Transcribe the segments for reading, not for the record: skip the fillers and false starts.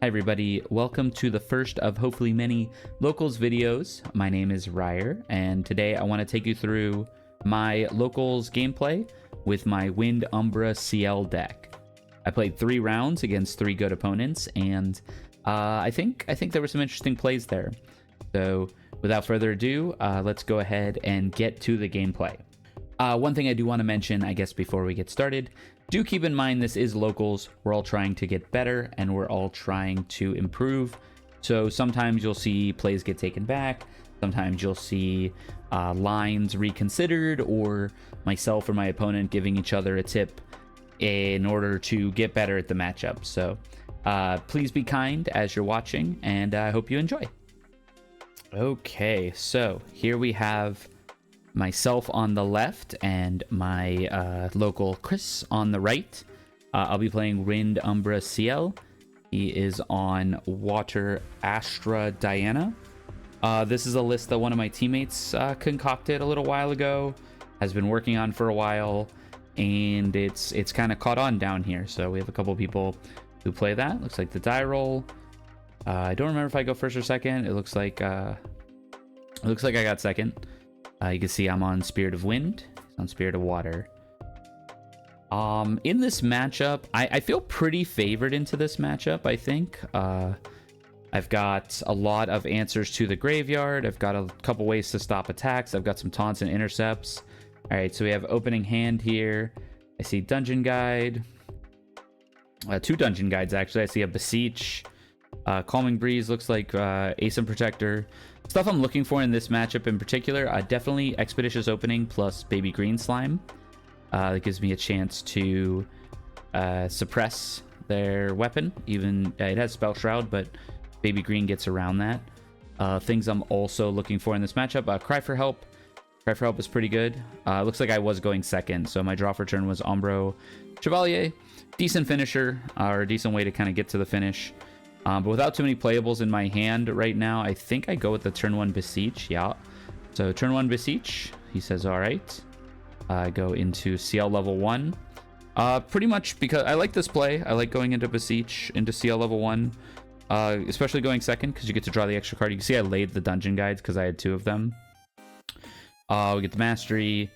Hi everybody, welcome to the first of hopefully many locals videos. My name is Rysair, and today I want to take you through my locals gameplay with my Wind Umbra Ciel deck. I played 3 rounds against 3 good opponents, and I think there were some interesting plays there. So without further ado, let's go ahead and get to the gameplay. One thing I do want to mention, I guess, before we get started, do keep in mind this is locals. We're all trying to get better and we're all trying to improve. So sometimes you'll see plays get taken back. Sometimes you'll see lines reconsidered, or myself or my opponent giving each other a tip in order to get better at the matchup. So please be kind as you're watching, and I hope you enjoy. Okay, so here we have myself on the left and my local Chris on the right. I'll be playing Wind Umbra Ciel. He is on Water Astra Diana. This is a list that one of my teammates concocted a little while ago, has been working on for a while, and it's kind of caught on down here. So we have a couple people who play that. Looks like the die roll. I don't remember if I go first or second. It looks like I got second. You can see I'm on Spirit of Wind. He's on Spirit of Water. In this matchup, I feel pretty favored into this matchup, I think. I've got a lot of answers to the graveyard. I've got a couple ways to stop attacks. I've got some taunts and intercepts. All right, so we have opening hand here. I see Dungeon Guide. 2 Dungeon Guides, actually. I see a Beseech. Calming Breeze looks like Asim Protector. Stuff I'm looking for in this matchup in particular, definitely Expeditious Opening plus Baby Green Slime. That gives me a chance to suppress their weapon. Even it has Spell Shroud, but Baby Green gets around that. Things I'm also looking for in this matchup, Cry for Help. Cry for Help is pretty good. Looks like I was going second, so my draw for turn was Umbro Chevalier. Decent finisher, or a decent way to kind of get to the finish. But without too many playables in my hand right now, I think I go with the turn 1 Beseech. Yeah. So turn 1 Beseech. He says, all right. I go into CL level 1. Pretty much because I like this play. I like going into Beseech, into CL level 1. Especially going second, because you get to draw the extra card. You can see I laid the Dungeon Guides because I had 2 of them. We get the Mastery.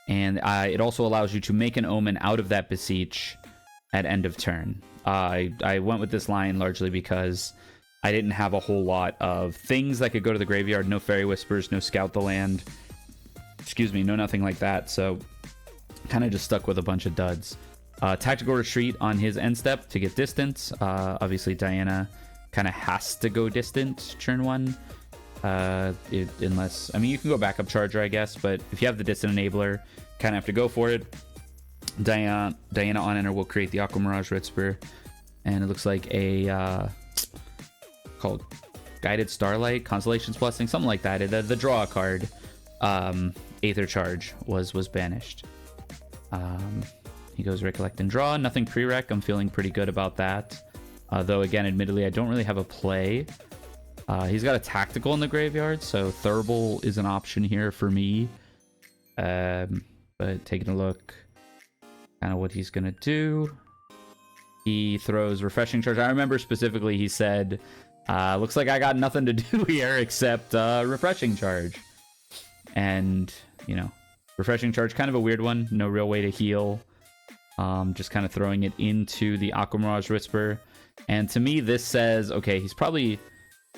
And it also allows you to make an Omen out of that Beseech at end of turn. I went with this line largely because I didn't have a whole lot of things that could go to the graveyard. No Fairy Whispers, no Scout the Land. Excuse me, no nothing like that. So kind of just stuck with a bunch of duds. Tactical Retreat on his end step to get distance. Obviously, Diana kind of has to go distant turn 1. Unless, I mean, you can go backup Charger, I guess. But if you have the Distant Enabler, kind of have to go for it. Diana on enter will create the Aqua Mirage Whisper, and it looks like a called Guided Starlight, Constellation's Blessing, something like that. The draw card, Aether Charge was banished. He goes Recollect and Draw. Nothing prereq. I'm feeling pretty good about that. Though again, admittedly, I don't really have a play. He's got a Tactical in the graveyard, so Thurible is an option here for me. But taking a look. Kind of what he's gonna do. He throws Refreshing Charge. I remember specifically he said, looks like I got nothing to do here except Refreshing Charge. And, you know, Refreshing Charge, kind of a weird one. No real way to heal. Just kind of throwing it into the Aqua Mirage Whisper. And to me, this says, okay, he's probably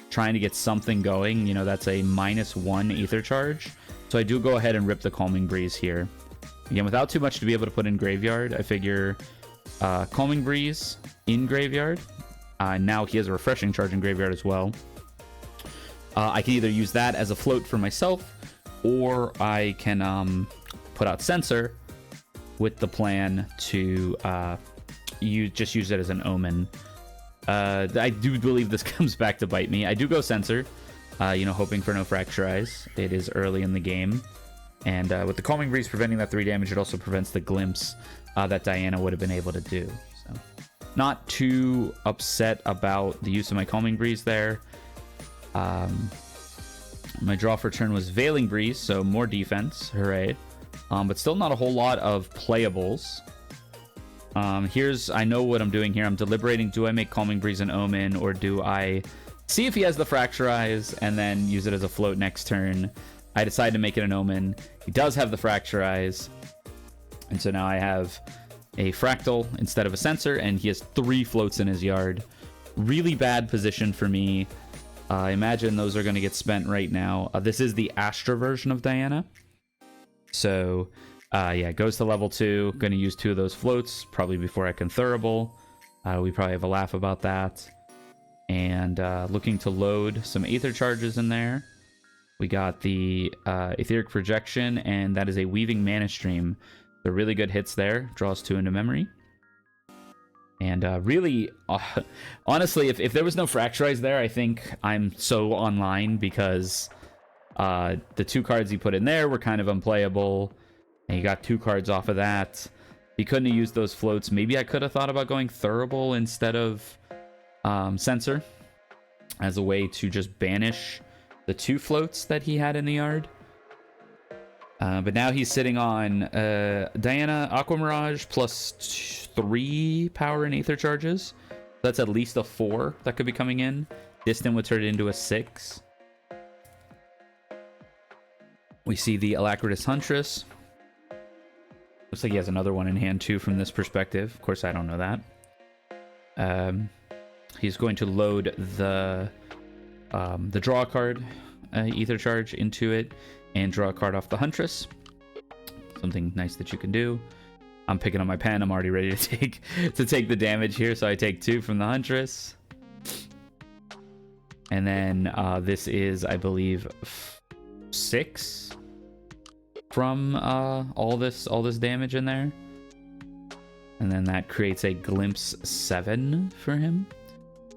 trying to get something going. You know, that's a -1 Aether Charge. So I do go ahead and rip the Calming Breeze here. Again, without too much to be able to put in graveyard, I figure Calming Breeze in graveyard. Now he has a Refreshing Charge in graveyard as well. I can either use that as a float for myself, or I can put out Censor with the plan to use it as an Omen. I do believe this comes back to bite me. I do go Censor, you know, hoping for no Fracturize. It is early in the game. And with the Calming Breeze preventing that 3 damage, it also prevents the glimpse that Diana would have been able to do. So, not too upset about the use of my Calming Breeze there. My draw for turn was Veiling Breeze, so more defense. Hooray. But still not a whole lot of playables. I know what I'm doing here. I'm deliberating, do I make Calming Breeze an Omen, or do I see if he has the Fracturize and then use it as a float next turn? I decide to make it an Omen. He does have the Fracturize, and so now I have a Fractal instead of a Sensor, and he has 3 floats in his yard. Really bad position for me. I imagine those are going to get spent right now. This is the Astra version of Diana. So, yeah, goes to level 2. Going to use 2 of those floats, probably before I can Thurible. We probably have a laugh about that. And looking to load some Aether Charges in there. We got the Etheric Projection, and that is a Weaving Mana Stream. They're really good hits there. Draws 2 into memory. And really, honestly, if there was no Fracturize there, I think I'm so online, because the 2 cards he put in there were kind of unplayable. And he got 2 cards off of that. He couldn't have used those floats. Maybe I could have thought about going Thurible instead of Sensor as a way to just banish the 2 floats that he had in the yard. But now he's sitting on Diana, Aqua Mirage, plus 3 power and Aether Charges. That's at least a 4 that could be coming in. Distant would turn it into a 6. We see the Alacritus Huntress. Looks like he has another one in hand too from this perspective. Of course, I don't know that. He's going to load the draw card, Aether Charge, into it, and draw a card off the Huntress. Something nice that you can do. I'm picking up my pen. I'm already ready to take the damage here, so I take 2 from the Huntress. And then this is, I believe, 6 from all this damage in there. And then that creates a Glimpse 7 for him.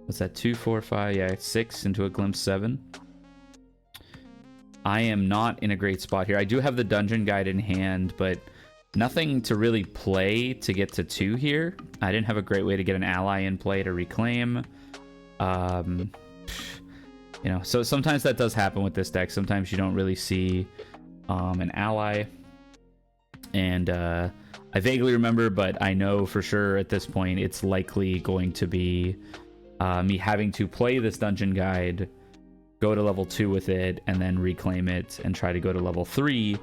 What's that? 2, 4, 5, yeah, 6 into a Glimpse 7. I am not in a great spot here. I do have the Dungeon Guide in hand, but nothing to really play to get to 2 here. I didn't have a great way to get an ally in play to reclaim. You know, so sometimes that does happen with this deck. Sometimes you don't really see an ally. And I vaguely remember, but I know for sure at this point it's likely going to be me having to play this Dungeon Guide, go to level 2 with it, and then reclaim it and try to go to level 3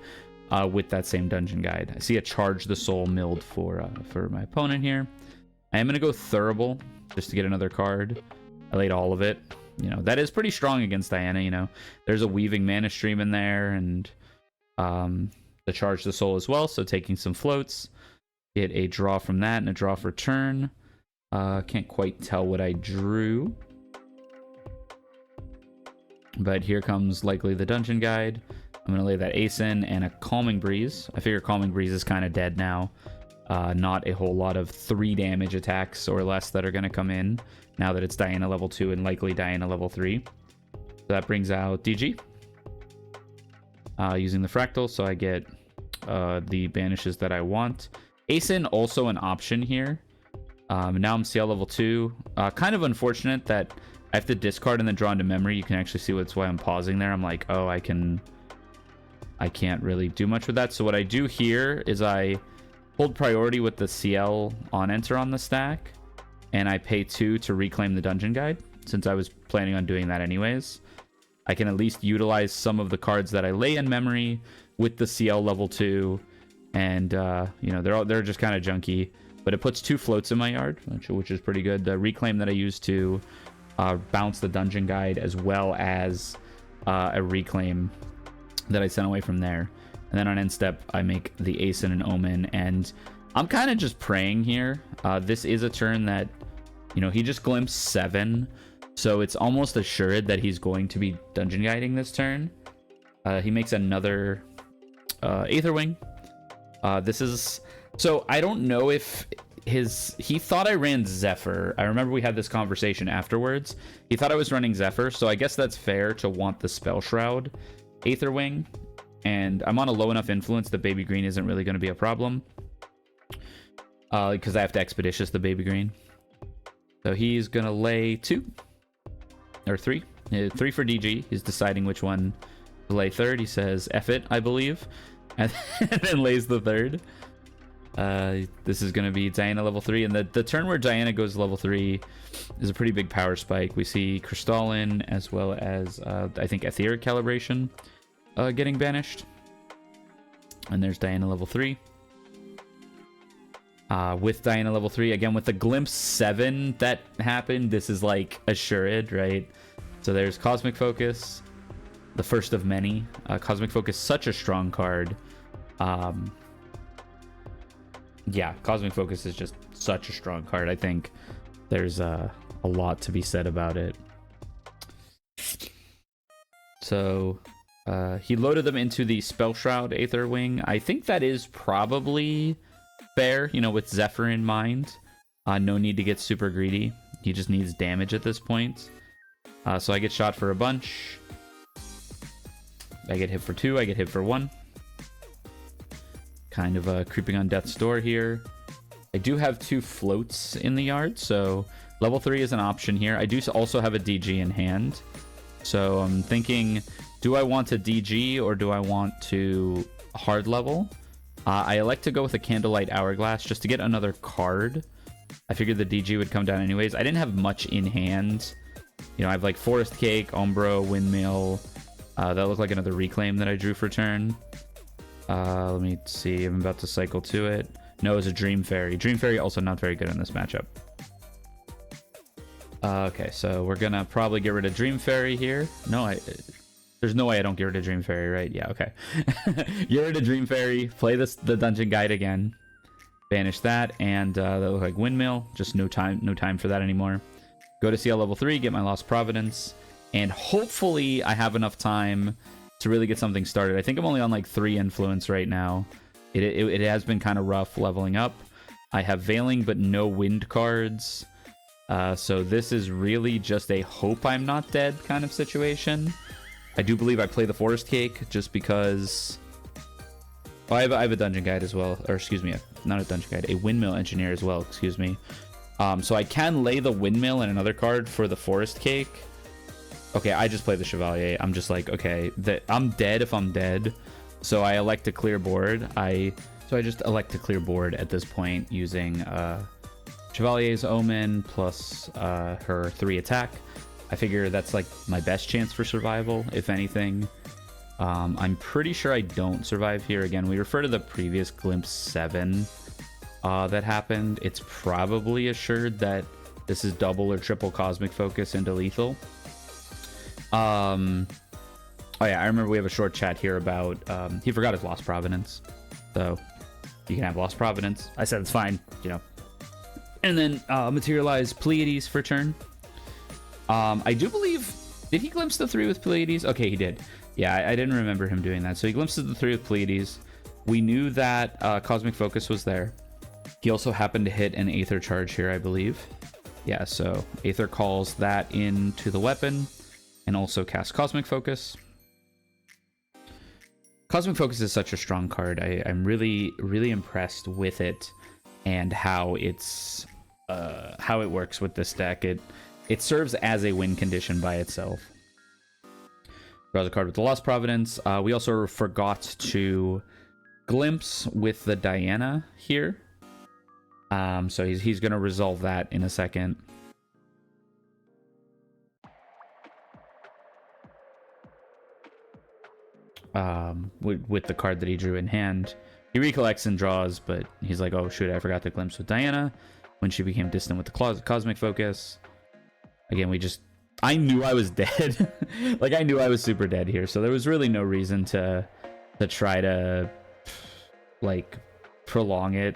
with that same Dungeon Guide. I see a Charge the Soul milled for my opponent here. I am going to go Thurible just to get another card. I laid all of it. You know, that is pretty strong against Diana, you know. There's a Weaving Mana Stream in there, and the Charge the Soul as well, so taking some floats. Get a draw from that and a draw for turn. Can't quite tell what I drew. But here comes likely the Dungeon Guide. I'm going to lay that Ace in and a Calming Breeze. I figure Calming Breeze is kind of dead now. Not a whole lot of 3 damage attacks or less that are going to come in now that it's Diana level 2 and likely Diana level 3. So that brings out DG. Using the Fractal, so I get the banishes that I want. Ace in also an option here. Now I'm Ciel level 2. Kind of unfortunate that I have to discard and then draw into memory. You can actually see what's why I'm pausing there. I'm like, oh, I can't really do much with that. So what I do here is I hold priority with the Ciel on enter on the stack, and I pay 2 to reclaim the Dungeon Guide, since I was planning on doing that anyways. I can at least utilize some of the cards that I lay in memory with the Ciel level 2, and you know, they're just kind of junky, but it puts 2 floats in my yard, which is pretty good. The reclaim that I used to bounce the Dungeon Guide, as well as a reclaim that I sent away from there. And then on end step, I make the Ace and an Omen, and I'm kind of just praying here. This is a turn that, you know, he just glimpsed 7, so it's almost assured that he's going to be Dungeon Guiding this turn. He makes another Aether Wing. This is... So I don't know if he thought I ran Zephyr. I remember we had this conversation afterwards. He thought I was running Zephyr, so I guess that's fair to want the Spell Shroud Aether Wing. And I'm on a low enough influence that Baby Green isn't really going to be a problem. Because I have to Expeditious the Baby Green. So he's going to lay 2. Or 3. 3 for DG. He's deciding which one to lay third. He says, F it, I believe. And then lays the third. This is going to be Diana level 3, and the turn where Diana goes level 3 is a pretty big power spike. We see Crystalline as well as I think Etheric Calibration getting banished, and there's Diana level 3. With Diana level 3 again, with the Glimpse 7 that happened, this is like assured, right? So there's Cosmic Focus, the first of many. Cosmic Focus, such a strong card. Yeah, Cosmic Focus is just such a strong card. I think there's a lot to be said about it. So he loaded them into the Spell Shroud Aether Wing. I think that is probably fair, you know, with Zephyr in mind. No need to get super greedy. He just needs damage at this point. So I get shot for a bunch. I get hit for 2. I get hit for 1. Kind of creeping on death's door here. I do have 2 floats in the yard, so level 3 is an option here. I do also have a DG in hand, so I'm thinking, do I want to DG or do I want to hard level? I elect to go with a Candlelight Hourglass just to get another card. I figured the DG would come down anyways. I didn't have much in hand. You know, I have like Forest Cake, Umbra, Windmill. That looked like another Reclaim that I drew for turn. Let me see. I'm about to cycle to it. No, it's a Dream Fairy. Dream Fairy also not very good in this matchup. Okay, so we're gonna probably get rid of Dream Fairy here. No, there's no way I don't get rid of Dream Fairy, right? Yeah, okay. Get rid of Dream Fairy. Play the Dungeon Guide again. Banish that, and that looked like Windmill. Just no time for that anymore. Go to Ciel level 3, get my Lost Providence, and hopefully I have enough time to really get something started. I think I'm only on like 3 influence right now. It has been kind of rough leveling up. I have Veiling but no wind cards. So this is really just a hope I'm not dead kind of situation. I do believe I play the Forest Cake just because... Oh, I have a Dungeon Guide as well. Or excuse me, not a Dungeon Guide, a Windmill Engineer as well, excuse me. So I can lay the Windmill and another card for the Forest Cake. Okay, I just play the Chevalier. I'm just like, okay, I'm dead if I'm dead. So I elect to clear board. So I just elect to clear board at this point using Chevalier's Omen plus her 3 attack. I figure that's like my best chance for survival, if anything. I'm pretty sure I don't survive here. Again, we refer to the previous Glimpse 7 that happened. It's probably assured that this is double or triple Cosmic Focus into lethal. Oh yeah, I remember we have a short chat here about he forgot his Lost Providence, so you can have Lost Providence. I said it's fine, you know. And then materialize Pleiades for turn. I do believe, did he glimpse the 3 with Pleiades? Okay, he did. Yeah, I didn't remember him doing that. So he glimpses the 3 with Pleiades. We knew that Cosmic Focus was there. He also happened to hit an Aether charge here, I believe. Yeah, so Aether calls that into the weapon and also casts Cosmic Focus. Cosmic Focus is such a strong card. I'm really, really impressed with it and how it works with this deck. It serves as a win condition by itself. Draws a card with the Lost Providence. We also forgot to glimpse with the Diana here. So he's going to resolve that in a second. With the card that he drew in hand. He recollects and draws, but he's like, oh shoot, I forgot to glimpse with Diana when she became distant with the Cosmic Focus. Again, I knew I was dead. Like, I knew I was super dead here, so there was really no reason to try to, like, prolong it.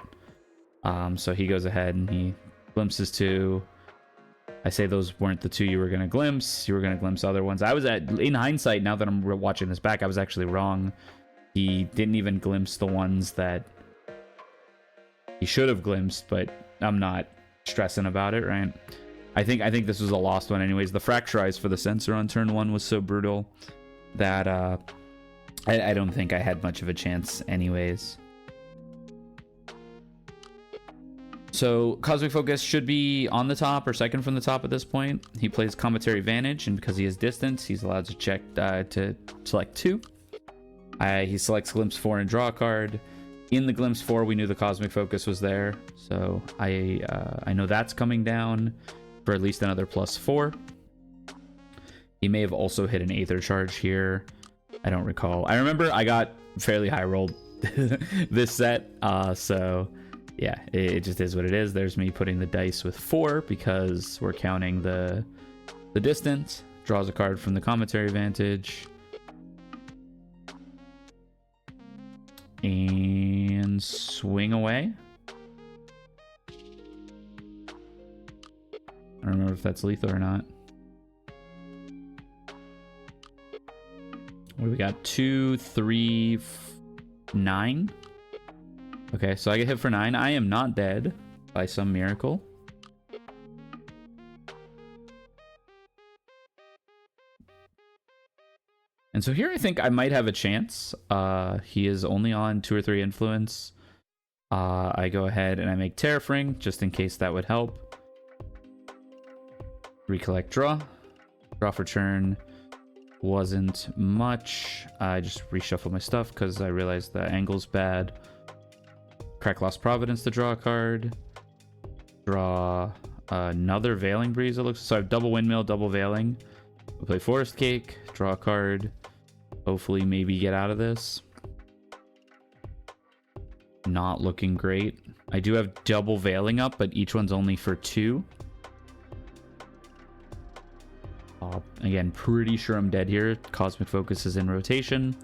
So he goes ahead and he glimpses 2. I say those weren't the 2 you were going to glimpse. You were going to glimpse other ones. In hindsight, now that I'm watching this back, I was actually wrong. He didn't even glimpse the ones that he should have glimpsed, but I'm not stressing about it, right? I think this was a lost one anyways. The Fracturize for the Censor on turn 1 was so brutal that I don't think I had much of a chance anyways. So Cosmic Focus should be on the top or second from the top at this point. He plays Cometary Vantage, and because he has distance, he's allowed to check to select 2. He selects Glimpse 4 and draw a card. In the Glimpse 4, we knew the Cosmic Focus was there, so I know that's coming down for at least another +4. He may have also hit an Aether Charge here. I don't recall. I remember I got fairly high rolled this set, so yeah, it just is what it is. There's me putting the dice with 4 because we're counting the distance. Draws a card from the Commentary Vantage. And swing away. I don't know if that's lethal or not. What do we got? 2, 3, 9. Okay, so I get hit for 9. I am not dead by some miracle. And so here I think I might have a chance. He is only on 2 or 3 influence. I go ahead and I make Terrafring just in case that would help. Recollect, draw. Draw for turn. Wasn't much. I just reshuffle my stuff because I realized the angle's bad. Crack Lost Providence to draw a card. Draw another Veiling Breeze, it looks. So I have double Windmill, double Veiling. We'll play Forest Cake, draw a card. Hopefully maybe get out of this. Not looking great. I do have double Veiling up, but each one's only for 2. Again, pretty sure I'm dead here. Cosmic Focus is in rotation.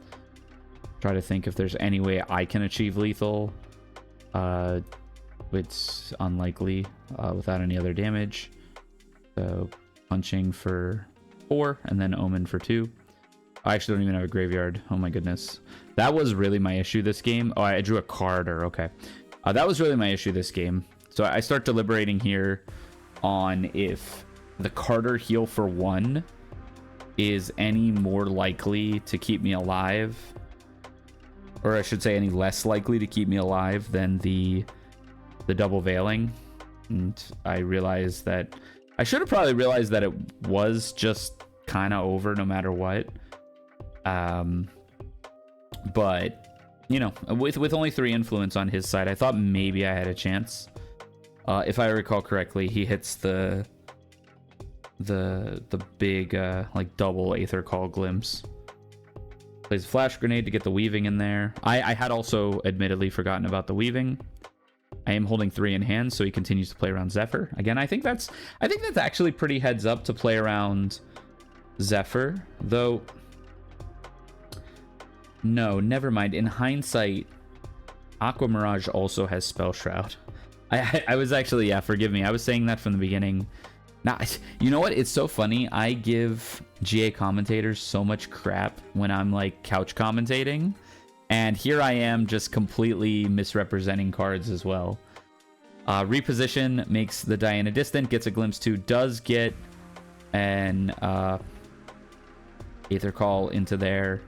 Try to think if there's any way I can achieve lethal. It's unlikely without any other damage. So punching for 4 and then Omen for 2. I actually don't even have a graveyard. Oh my goodness. That was really my issue this game. Oh, I drew a Carter. Okay. That was really my issue this game. So I start deliberating here on if the Carter heal for 1 is any more likely to keep me alive, or I should say any less likely to keep me alive than the double Veiling. And I realized that I should have probably realized that it was just kind of over no matter what. But you know, with only 3 influence on his side, I thought maybe I had a chance. If I recall correctly, he hits the big like double Aether Call Glimpse. Plays a Flash Grenade to get the Weaving in there. I had also admittedly forgotten about the Weaving. I am holding 3 in hand, so he continues to play around Zephyr. Again, I think that's actually pretty heads up to play around Zephyr, though. No, never mind. In hindsight, Aqua Mirage also has Spell Shroud. I was actually, yeah, forgive me. I was saying that from the beginning. Now, you know what? It's so funny. I give GA commentators so much crap when I'm like couch commentating. And here I am just completely misrepresenting cards as well. Reposition makes the Diana distant, gets a Glimpse 2, does get an Aether Call into there,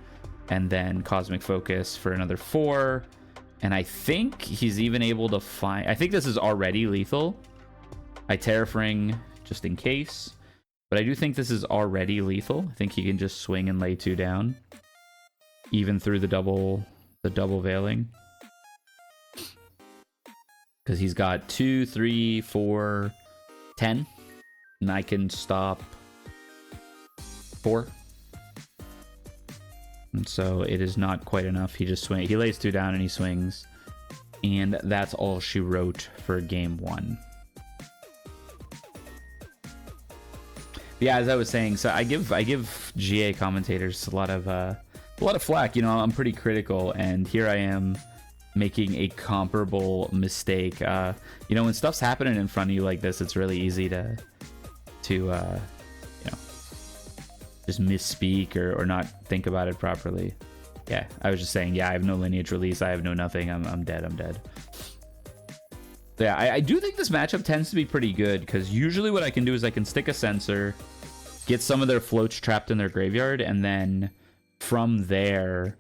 and then Cosmic Focus for another 4. And I think he's even able to find... I think this is already lethal. I Terrafring just in case. But I do think this is already lethal. I think he can just swing and lay 2 down. Even through the double Veiling. Because he's got 2, 3, 4, 10. And I can stop 4. And so it is not quite enough. He just swings. He lays 2 down and he swings. And that's all she wrote for game 1. Yeah, as I was saying, so I give GA commentators a lot of flack. You know, I'm pretty critical, and here I am making a comparable mistake. You know, when stuff's happening in front of you like this, it's really easy to you know, just misspeak or not think about it properly. Yeah, I was just saying, yeah, I have no lineage release, I have no nothing, I'm dead. So yeah, I do think this matchup tends to be pretty good, because usually what I can do is I can stick a sensor, get some of their floats trapped in their graveyard, and then from there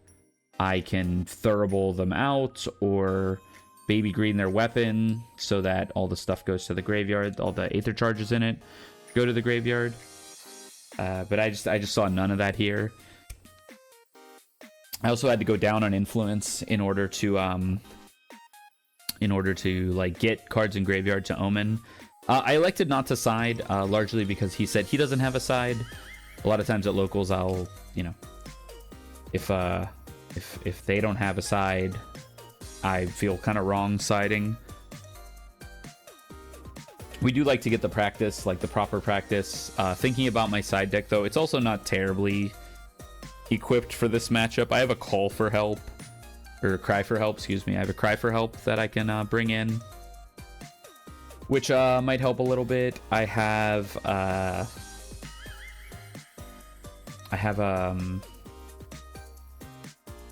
I can Thurible them out or baby green their weapon so that all the stuff goes to the graveyard, all the Aether charges in it go to the graveyard. But I just saw none of that here. I also had to go down on influence in order to in order to like get cards in graveyard to Omen. I elected not to side, largely because he said he doesn't have a side. A lot of times at locals, I'll, you know, if they don't have a side, I feel kind of wrong siding. We do like to get the practice, like the proper practice. Thinking about my side deck, though, it's also not terribly equipped for this matchup. I have a call for help, or cry for help, excuse me. I have a cry for help that I can bring in, which might help a little bit. I have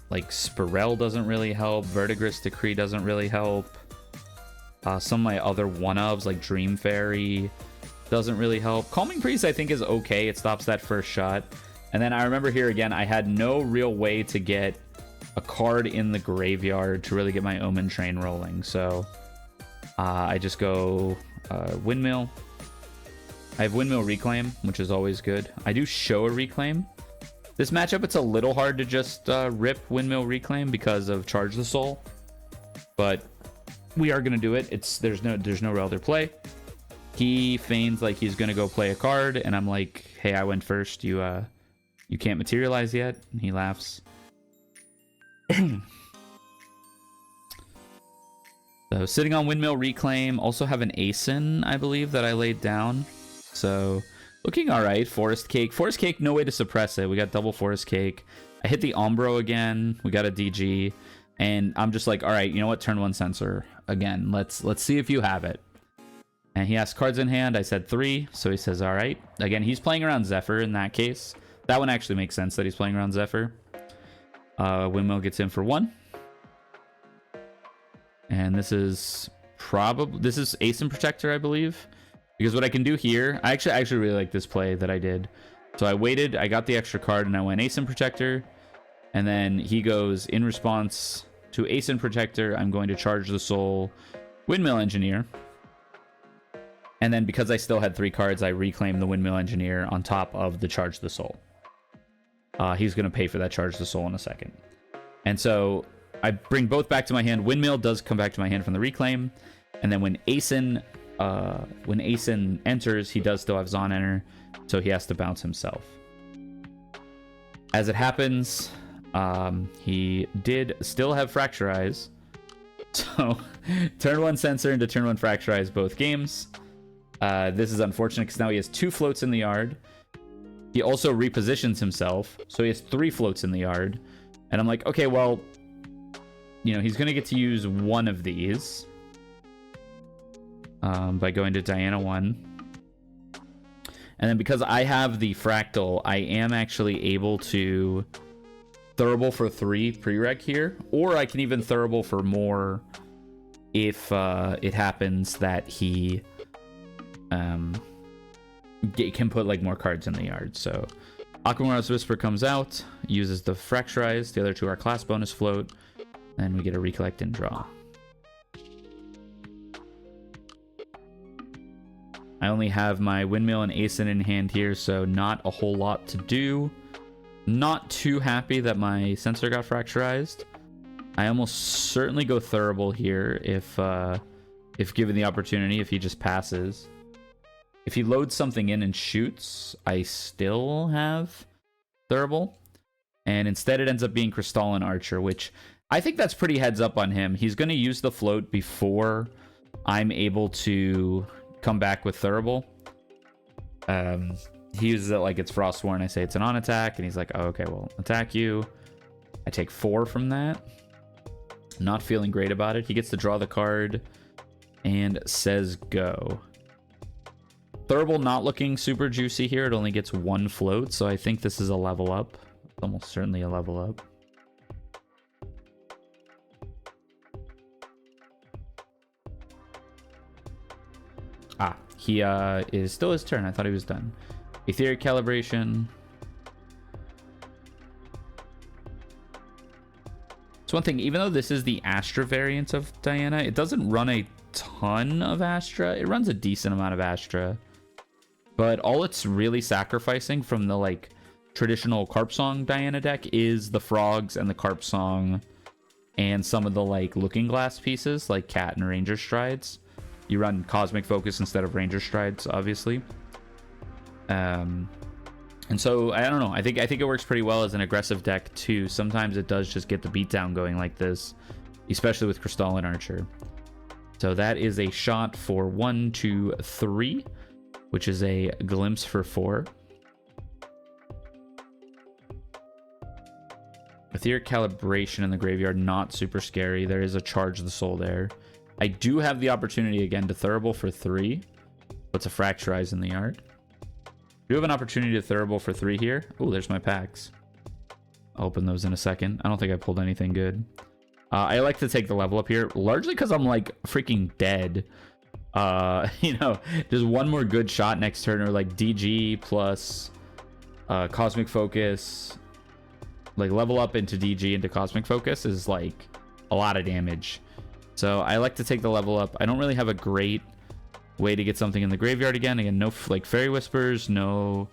like Spirel doesn't really help. Verdigris Decree doesn't really help. Some of my other one-ofs like Dream Fairy doesn't really help. Calming Priest I think is okay. It stops that first shot. And then I remember here again, I had no real way to get a card in the graveyard to really get my Omen train rolling. So I just go Windmill. I have Windmill Reclaim, which is always good. I do show a Reclaim. This matchup, it's a little hard to just rip Windmill Reclaim because of Charge the Soul. But we are gonna do it. There's no real other play. He feigns like he's gonna go play a card, and I'm like, hey, I went first. You can't materialize yet. And he laughs. So sitting on Windmill Reclaim. Also have an Asin, I believe, that I laid down. So looking all right. Forest Cake. Forest Cake, no way to suppress it. We got double Forest Cake. I hit the Umbra again. We got a DG. And I'm just like, all right, you know what? Turn 1 Sensor again. Let's see if you have it. And he asked cards in hand. I said 3. So he says, all right. Again, he's playing around Zephyr in that case. That one actually makes sense that he's playing around Zephyr. Windmill gets in for 1. And this is Asin Protector, I believe. Because what I can do here, I actually really like this play that I did. So I waited, I got the extra card, and I went Asin Protector. And then he goes, in response to Asin Protector, I'm going to Charge the Soul, Windmill Engineer. And then because I still had 3 cards, I reclaimed the Windmill Engineer on top of the Charge the Soul. He's going to pay for that Charge the Soul in a second. And so I bring both back to my hand. Windmill does come back to my hand from the reclaim. And then when Asin enters, he does still have Zon enter, so he has to bounce himself. As it happens, he did still have Fracture Eyes. So turn 1 Sensor into turn 1 Fracture Eyes both games. This is unfortunate because now he has 2 floats in the yard. He also repositions himself, so he has 3 floats in the yard. And I'm like, okay, well, you know, he's going to get to use one of these by going to Diana 1. And then because I have the Fractal, I am actually able to Thurible for 3 prereq here. Or I can even Thurible for more if it happens that he can put like more cards in the yard. So Aquamar's Whisper comes out, uses the Fracture Eyes. The other 2 are class bonus float. And we get a Recollect and draw. I only have my Windmill and Asin in hand here, so not a whole lot to do. Not too happy that my Sensor got Fracturized. I almost certainly go Thurible here if given the opportunity, if he just passes. If he loads something in and shoots, I still have Thurible. And instead it ends up being Crystalline Archer, which I think that's pretty heads up on him. He's going to use the float before I'm able to come back with Thurible. He uses it like it's Frostborn. I say it's an on attack, and he's like, oh, okay, well, attack you. I take 4 from that. Not feeling great about it. He gets to draw the card and says go. Thurible not looking super juicy here. It only gets 1 float, so I think this is a level up. It's almost certainly a level up. He is still his turn. I thought he was done. Etheric Calibration. It's one thing, even though this is the Astra variant of Diana, it doesn't run a ton of Astra. It runs a decent amount of Astra. But all it's really sacrificing from the like traditional Carp Song Diana deck is the frogs and the Carp Song and some of the like Looking Glass pieces, like Cat and Ranger Strides. You run Cosmic Focus instead of Ranger Strides, obviously. And so I don't know. I think it works pretty well as an aggressive deck too. Sometimes it does just get the beatdown going like this, especially with Crystalline Archer. So that is a shot for 1, 2, 3, which is a glimpse for 4. Etheric Calibration in the graveyard, not super scary. There is a Charge the Soul there. I do have the opportunity again to Thurible for 3. What's a Fracturize in the yard? Do have an opportunity to Thurible for 3 here. Oh, there's my packs. I'll open those in a second. I don't think I pulled anything good. I like to take the level up here, largely because I'm like freaking dead. You know, just one more good shot next turn, or like DG plus Cosmic Focus. Like level up into DG into Cosmic Focus is like a lot of damage. So I like to take the level up. I don't really have a great way to get something in the graveyard again. Again, no like Fairy Whispers, no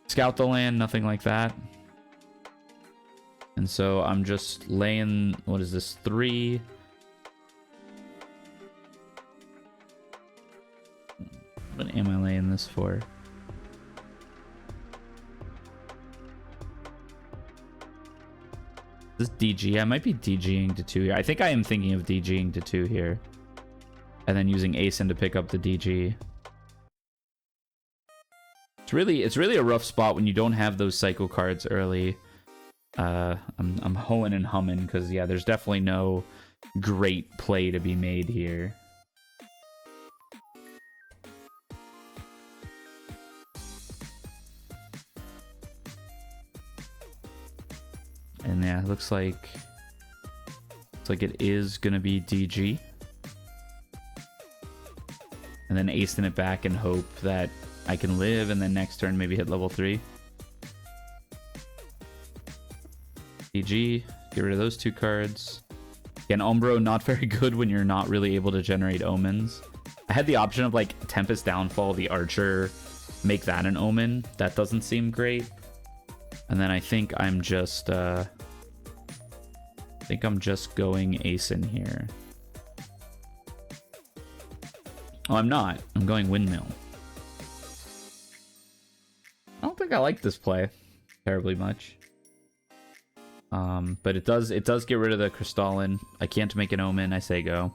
Scout the Land, nothing like that. And so I'm just laying, what is this, 3? What am I laying this for? This DG, I might be DGing to 2 here. I think I am thinking of DGing to 2 here. And then using Asen to pick up the DG. It's really a rough spot when you don't have those cycle cards early. I'm hoeing and humming because yeah, there's definitely no great play to be made here. And yeah, it looks like it is gonna be DG. And then Asen it back and hope that I can live, and then next turn maybe hit level 3. DG, get rid of those 2 cards. Again, Umbra, not very good when you're not really able to generate omens. I had the option of like Tempest Downfall, the Archer, make that an omen. That doesn't seem great. And then I think I'm just going Asen here. Oh, I'm not. I'm going Windmill. I don't think I like this play terribly much. But it does get rid of the Crystalline. I can't make an omen. I say go.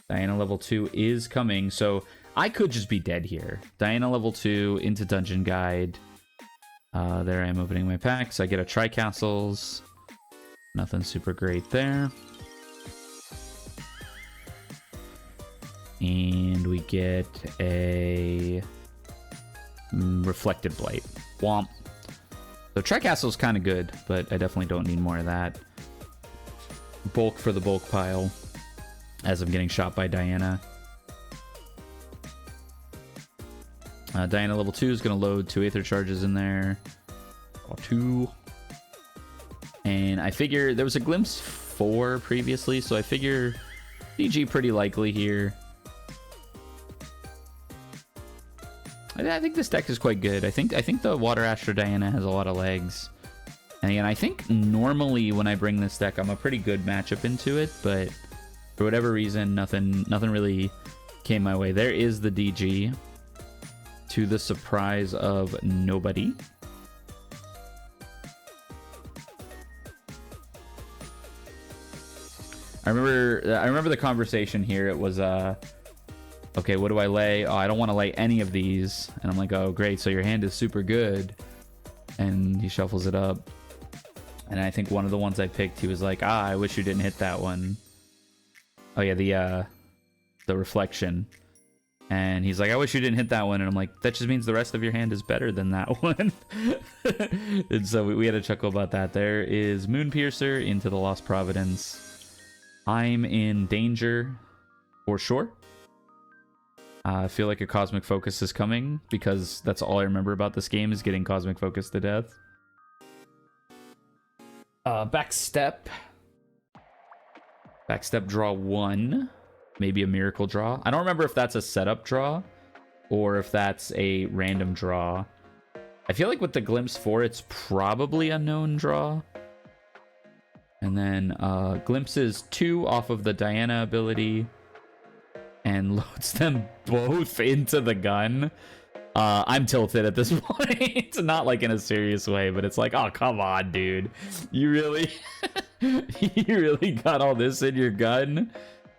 Diana level 2 is coming, so I could just be dead here. Diana level 2 into Dungeon Guide. There I am opening my packs. I get a Tri-Castles. Nothing super great there. And we get a Reflected Blight. Womp. So Tri-Castle is kind of good, but I definitely don't need more of that. Bulk for the bulk pile as I'm getting shot by Diana. Diana level 2 is going to load 2 Aether Charges in there. Draw 2. And I figure there was a Glimpse 4 previously, so I figure DG pretty likely here. I think this deck is quite good. I think the Water Astra Diana has a lot of legs. And again, I think normally when I bring this deck, I'm a pretty good matchup into it, but for whatever reason, nothing really came my way. There is the DG, to the surprise of nobody. I remember the conversation here. It was okay, what do I lay? Oh, I don't want to lay any of these. And I'm like, oh great, so your hand is super good. And he shuffles it up. And I think one of the ones I picked, he was like, I wish you didn't hit that one. Oh yeah, the Reflection. And he's like, I wish you didn't hit that one. And I'm like, that just means the rest of your hand is better than that one. And so we had a chuckle about that. There is Moonpiercer into the Lost Providence. I'm in danger for sure. I feel like a Cosmic Focus is coming because that's all I remember about this game is getting Cosmic Focus to death. Backstep. Backstep draw 1. Maybe a Miracle draw. I don't remember if that's a setup draw or if that's a random draw. I feel like with the Glimpse 4, it's probably Unknown Draw. And then Glimpses 2 off of the Diana ability. And loads them both into the gun. I'm tilted at this point. Not like in a serious way, but it's like, oh, come on, dude. You really... you really got all this in your gun?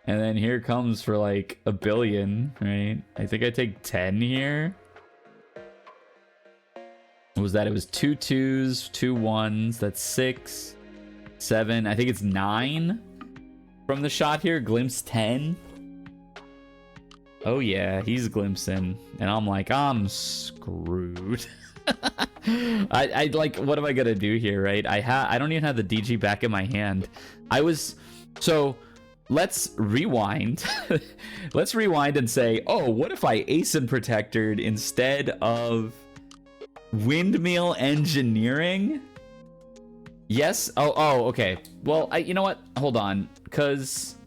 And then here comes for like a billion, right? I think I take 10 here. What was that? It was 2 2s, 2 1s. That's 6, 7. I think it's 9 from the shot here. Glimpse 10. Oh yeah, he's glimpsing. And I'm like, I'm screwed. I like, what am I gonna do here, right? I don't even have the DG back in my hand. So let's rewind. Let's rewind and say, oh, what if I ASIN protectored instead of windmill engineering? Yes. Oh, okay. Well, you know what? Hold on, because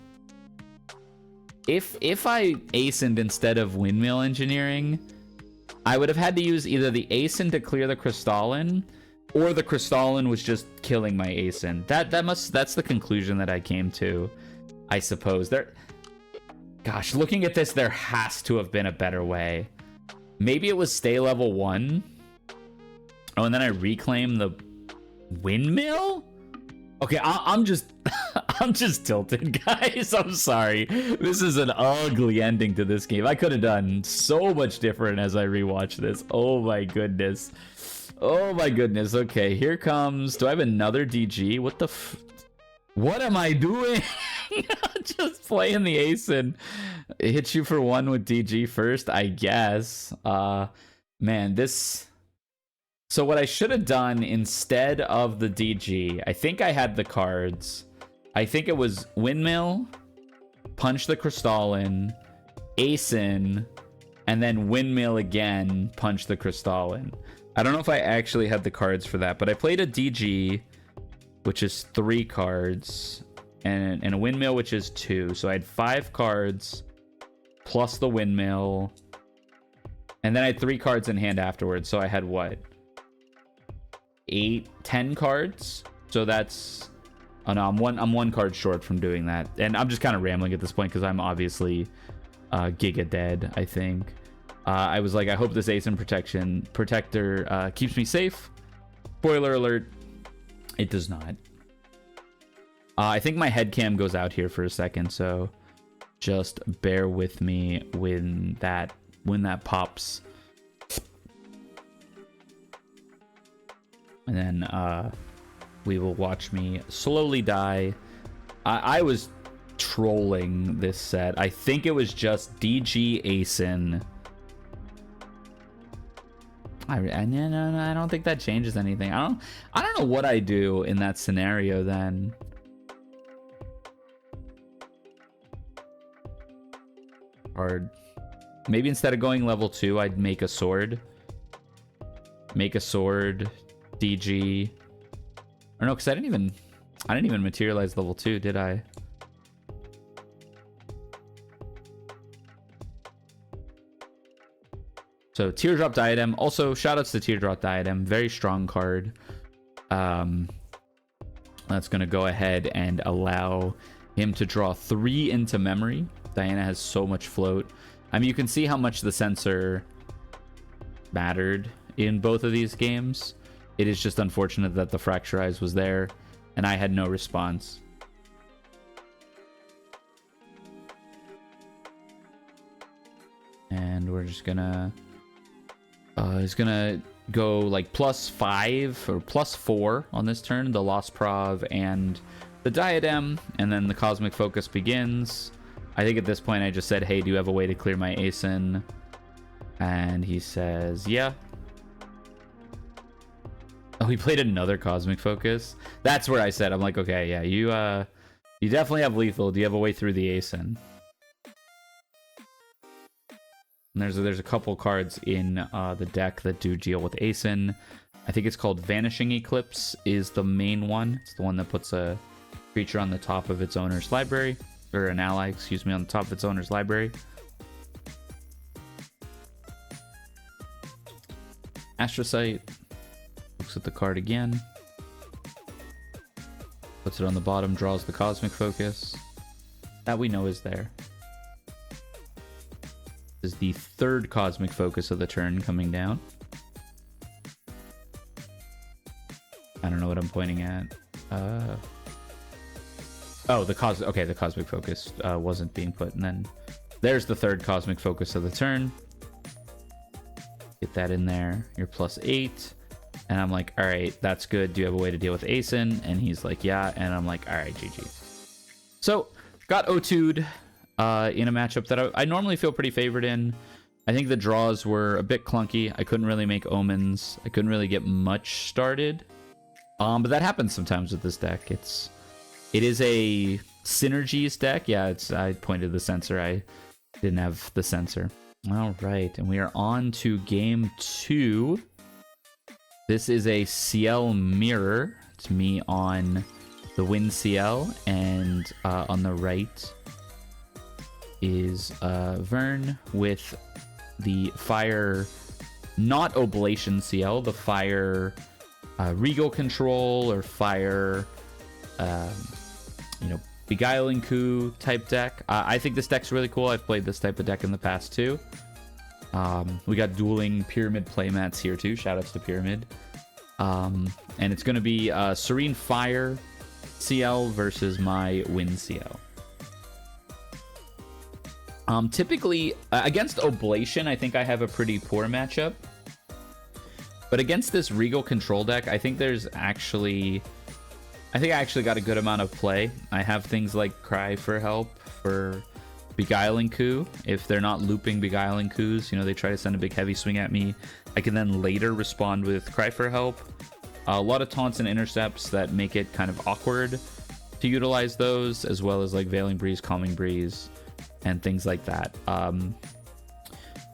if I ASIN'd instead of windmill engineering, I would have had to use either the ASIN to clear the Crystalline, or the Crystalline was just killing my ASIN. That's the conclusion that I came to, I suppose. Gosh, looking at this, there has to have been a better way. Maybe it was stay level 1. Oh, and then I reclaim the windmill? Okay, I'm just I'm just tilted, guys. I'm sorry. This is an ugly ending to this game. I could have done so much different as I rewatch this. Oh my goodness. Oh my goodness. Okay, here comes... Do I have another DG? What the what am I doing? Just playing the ASIN. Hit you for 1 with DG first, I guess. Man, this... So what I should have done instead of the DG, I think I had the cards. I think it was Windmill, punch the Crystalline, ASIN, and then Windmill again, punch the Crystalline. I don't know if I actually had the cards for that, but I played a DG, which is 3 cards, and a Windmill, which is 2. So I had 5 cards, plus the Windmill, and then I had 3 cards in hand afterwards, so I had what? 10 cards. So that's... Oh no, I'm one card short from doing that. And I'm just kind of rambling at this point because I'm obviously giga dead, I think. I was like, I hope this ASIN protector keeps me safe. Spoiler alert, it does not. I think my head cam goes out here for a second, so just bear with me when that pops. And then we will watch me slowly die. I was trolling this set. I think it was just DG ASIN. No, I don't think that changes anything. I don't know what I do in that scenario then. Hard. Maybe instead of going level 2, I'd make a sword. Make a sword, DG. Or no, because I didn't even materialize level 2, did I? So Teardrop Diadem. Also, shoutouts to Teardrop Diadem. Very strong card. That's going to go ahead and allow him to draw 3 into memory. Diana has so much float. I mean, you can see how much the sensor mattered in both of these games. It is just unfortunate that the Fracturize was there and I had no response. And we're just gonna... he's gonna go like +5 or +4 on this turn. The Lost Prov and the Diadem. And then the Cosmic Focus begins. I think at this point I just said, hey, do you have a way to clear my ASIN? And he says, yeah. Oh, he played another Cosmic Focus. That's where I said, I'm like, okay, yeah, you definitely have lethal. Do you have a way through the ASIN? And there's a couple cards in the deck that do deal with ASIN. I think it's called Vanishing Eclipse is the main one. It's the one that puts a creature on the top of its owner's library. Or an ally, excuse me, on the top of its owner's library. Astrocyte. Looks at the card again. Puts it on the bottom, draws the Cosmic Focus. That we know is there. This is the third Cosmic Focus of the turn coming down. I don't know what I'm pointing at. Oh, the Cosmic Focus wasn't being put. And then there's the third Cosmic Focus of the turn. Get that in there. You're +8. And I'm like, all right, that's good. Do you have a way to deal with Asen? And he's like, yeah. And I'm like, all right, GG. So, got O2'd in a matchup that I normally feel pretty favored in. I think the draws were a bit clunky. I couldn't really make omens. I couldn't really get much started. But that happens sometimes with this deck. It is a synergies deck. Yeah, I pointed the sensor. I didn't have the sensor. All right, and we are on to game 2. This is a Ciel mirror. It's me on the Wind Ciel, and on the right is Vern with the Fire, not Oblation Ciel, the Fire Regal Control or Fire, Beguiling Coup type deck. I think this deck's really cool. I've played this type of deck in the past too. We got dueling Pyramid playmats here too. Shoutouts to Pyramid. And it's going to be Serene Fire Ciel versus my Wind Ciel. Typically, against Oblation, I think I have a pretty poor matchup. But against this Regal Control deck, I think I actually got a good amount of play. I have things like Cry for Help for Beguiling Coup. If they're not looping Beguiling Coups, they try to send a big heavy swing at me, I can then later respond with Cry for Help. A lot of taunts and intercepts that make it kind of awkward to utilize those, as well as like Veiling Breeze, Calming Breeze, and things like that.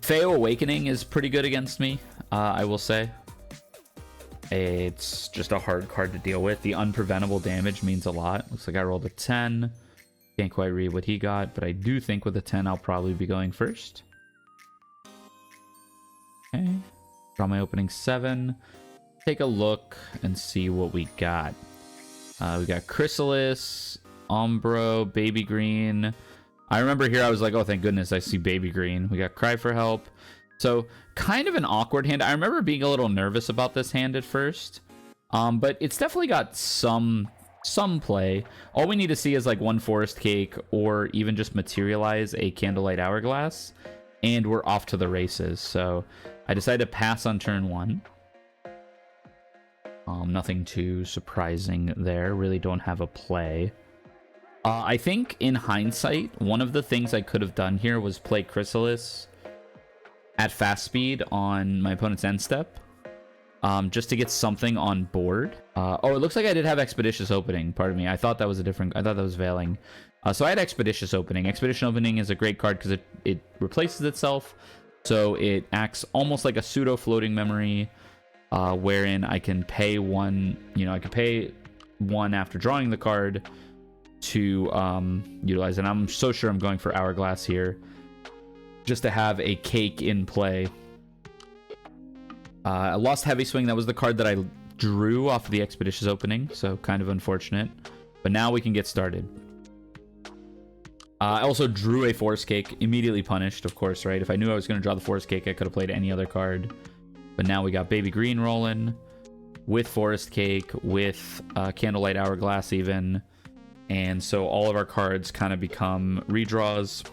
Feo Awakening is pretty good against me, I will say. It's just a hard card to deal with. The unpreventable damage means a lot. Looks like I rolled a 10. Can't quite read what he got, but I do think with a 10 I'll probably be going first. Okay. Draw my opening 7. Take a look and see what we got. We got Chrysalis, Umbra, Baby Green. I remember here I was like, oh, thank goodness I see Baby Green. We got Cry for Help. So kind of an awkward hand. I remember being a little nervous about this hand at first. But it's definitely got some play. All we need to see is like one Forest Cake or even just materialize a Candlelight Hourglass, and we're off to the races. So I decided to pass on turn 1. Nothing too surprising there. Really don't have a play. I think in hindsight, one of the things I could have done here was play Chrysalis at fast speed on my opponent's end step, just to get something on board. Oh, it looks like I did have Expeditious Opening. Pardon me. I thought that was Veiling. So I had Expeditious Opening. Expedition Opening is a great card because it replaces itself. So it acts almost like a pseudo floating memory, wherein I can pay one. I can pay 1 after drawing the card to utilize it. And I'm so sure I'm going for Hourglass here, just to have a cake in play. I lost Heavy Swing. That was the card that I drew off of the Expeditious Opening, so kind of unfortunate. But now we can get started. I also drew a Forest Cake, immediately punished, of course, right? If I knew I was going to draw the Forest Cake, I could have played any other card. But now we got Baby Green rolling, with Forest Cake, with Candlelight Hourglass even. And so all of our cards kind of become redraws.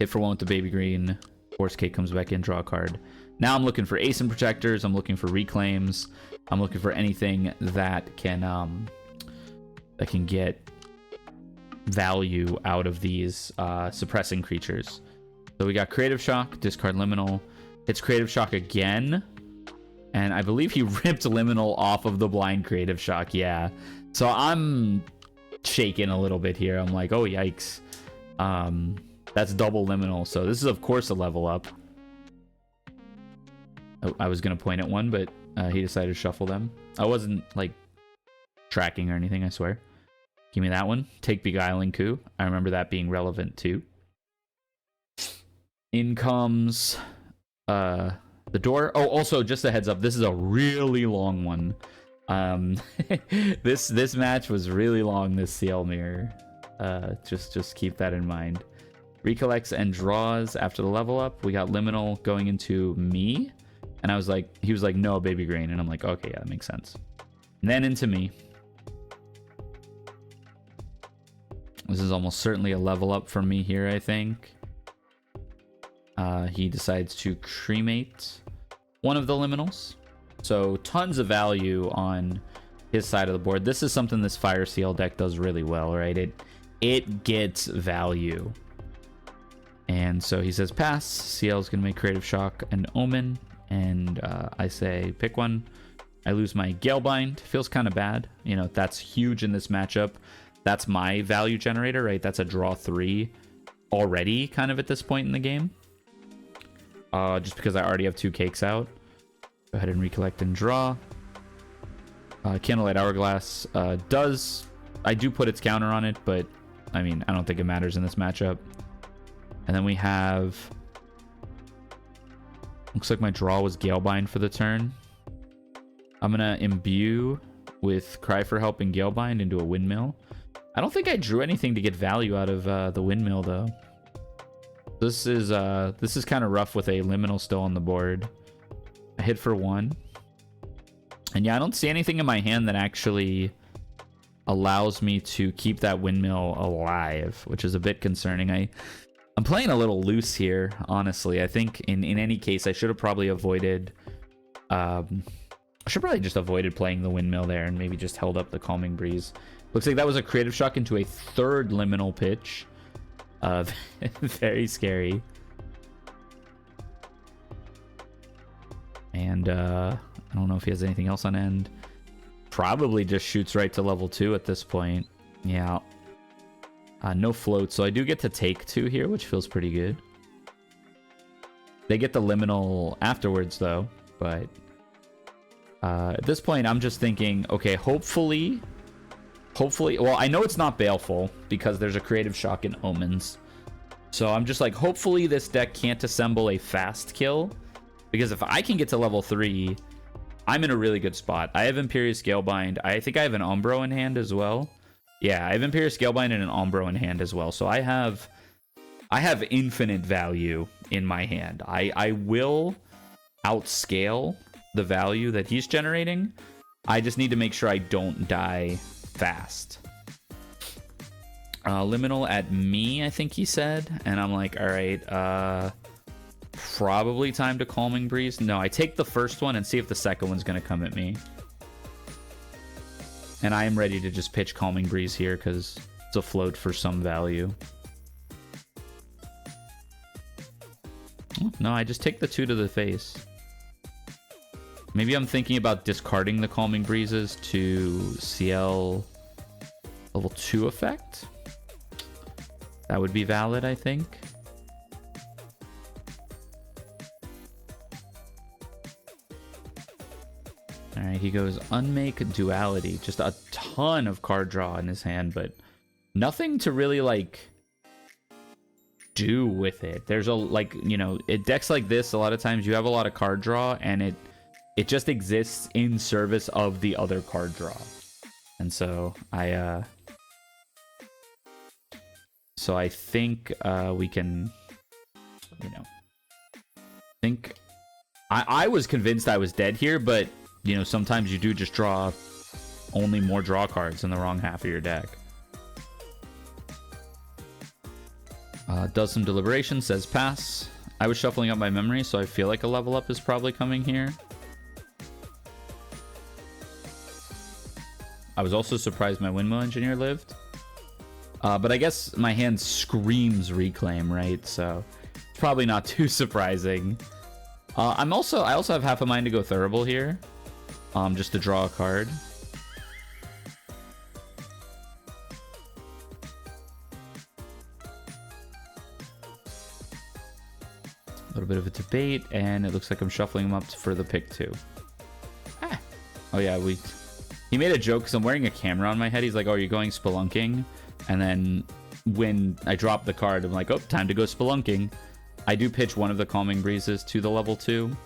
Hit for 1 with the Baby Green. Forest Cake comes back in, draw a card. Now I'm looking for Ace and Protectors. I'm looking for Reclaims. I'm looking for anything that can get value out of these suppressing creatures. So we got Creative Shock, discard Liminal. Hits Creative Shock again. And I believe he ripped Liminal off of the blind Creative Shock. Yeah. So I'm shaking a little bit here. I'm like, oh, yikes. That's double Liminal. So this is, of course, a level up. I was going to point at one, but he decided to shuffle them. I wasn't, like, tracking or anything, I swear. Give me that one. Take Beguiling Coup. I remember that being relevant, too. In comes The door. Oh, also just a heads up. This is a really long one. This match was really long. This Ciel mirror. Just keep that in mind. Recollects and draws after the level up. We got Liminal going into me, and I was like, he was like, no, baby green, and I'm like, okay, yeah, that makes sense. And then into me. This is almost certainly a level up from me here, I think. He decides to cremate one of the liminals. So tons of value on his side of the board. This is something this Fire Ciel deck does really well, right? It gets value. And so he says pass. Ciel's going to make Creative Shock and Omen. And I say pick one. I lose my Galebind. Feels kind of bad. You know, that's huge in this matchup. That's my value generator, right? That's a draw 3 already kind of at this point in the game. Just because I already have 2 cakes out. Go ahead and recollect and draw. Candlelight Hourglass I do put its counter on it, but I mean, I don't think it matters in this matchup. And then we have... Looks like my draw was Galebind for the turn. I'm going to imbue with Cry for Help and Galebind into a Windmill. I don't think I drew anything to get value out of the Windmill, though. This is kind of rough with a Liminal still on the board. I hit for 1. And yeah, I don't see anything in my hand that actually allows me to keep that Windmill alive, which is a bit concerning. I'm playing a little loose here, honestly. I think in any case, I should have probably avoided... I should probably just avoided playing the Windmill there and maybe just held up the Calming Breeze. Looks like that was a Creative Shock into a 3rd Liminal pitch. Very scary. And I don't know if he has anything else on end. Probably just shoots right to level 2 at this point. Yeah. No float, so I do get to take 2 here, which feels pretty good. They get the Liminal afterwards, though. But at this point, I'm just thinking, okay, hopefully... Well, I know it's not Baleful, because there's a Creative Shock in Omens. So I'm just like, hopefully this deck can't assemble a fast kill. Because if I can get to level 3, I'm in a really good spot. I have Imperious Galebind. I think I have an Umbra in hand as well. Yeah, I have Imperious Galebind and an Umbra in hand as well. So I have infinite value in my hand. I will outscale the value that he's generating. I just need to make sure I don't die fast. Liminal at me, I think he said. And I'm like, all right, probably time to Calming Breeze. No, I take the first one and see if the second one's going to come at me. And I am ready to just pitch Calming Breeze here because it's a float for some value. Oh, no, I just take the 2 to the face. Maybe I'm thinking about discarding the Calming Breezes to Ciel level 2 effect. That would be valid, I think. Alright, he goes Unmake Duality. Just a ton of card draw in his hand, but nothing to really, like, do with it. There's a, like, you know, decks like this, a lot of times you have a lot of card draw, and it just exists in service of the other card draw. And so I think we can, you know, think I was convinced I was dead here, but you know, sometimes you do just draw only more draw cards in the wrong half of your deck. Does some deliberation, says pass. I was shuffling up my memory, so I feel like a level up is probably coming here. I was also surprised my Windmill Engineer lived. But I guess my hand screams Reclaim, right? So it's probably not too surprising. I also have half a mind to go Thurible here. Just to draw a card. A little bit of a debate, and it looks like I'm shuffling him up for the pick 2. Ah. Oh yeah, he made a joke because I'm wearing a camera on my head. He's like, oh, you're going spelunking? And then when I drop the card, I'm like, oh, time to go spelunking. I do pitch one of the Calming Breezes to the level 2.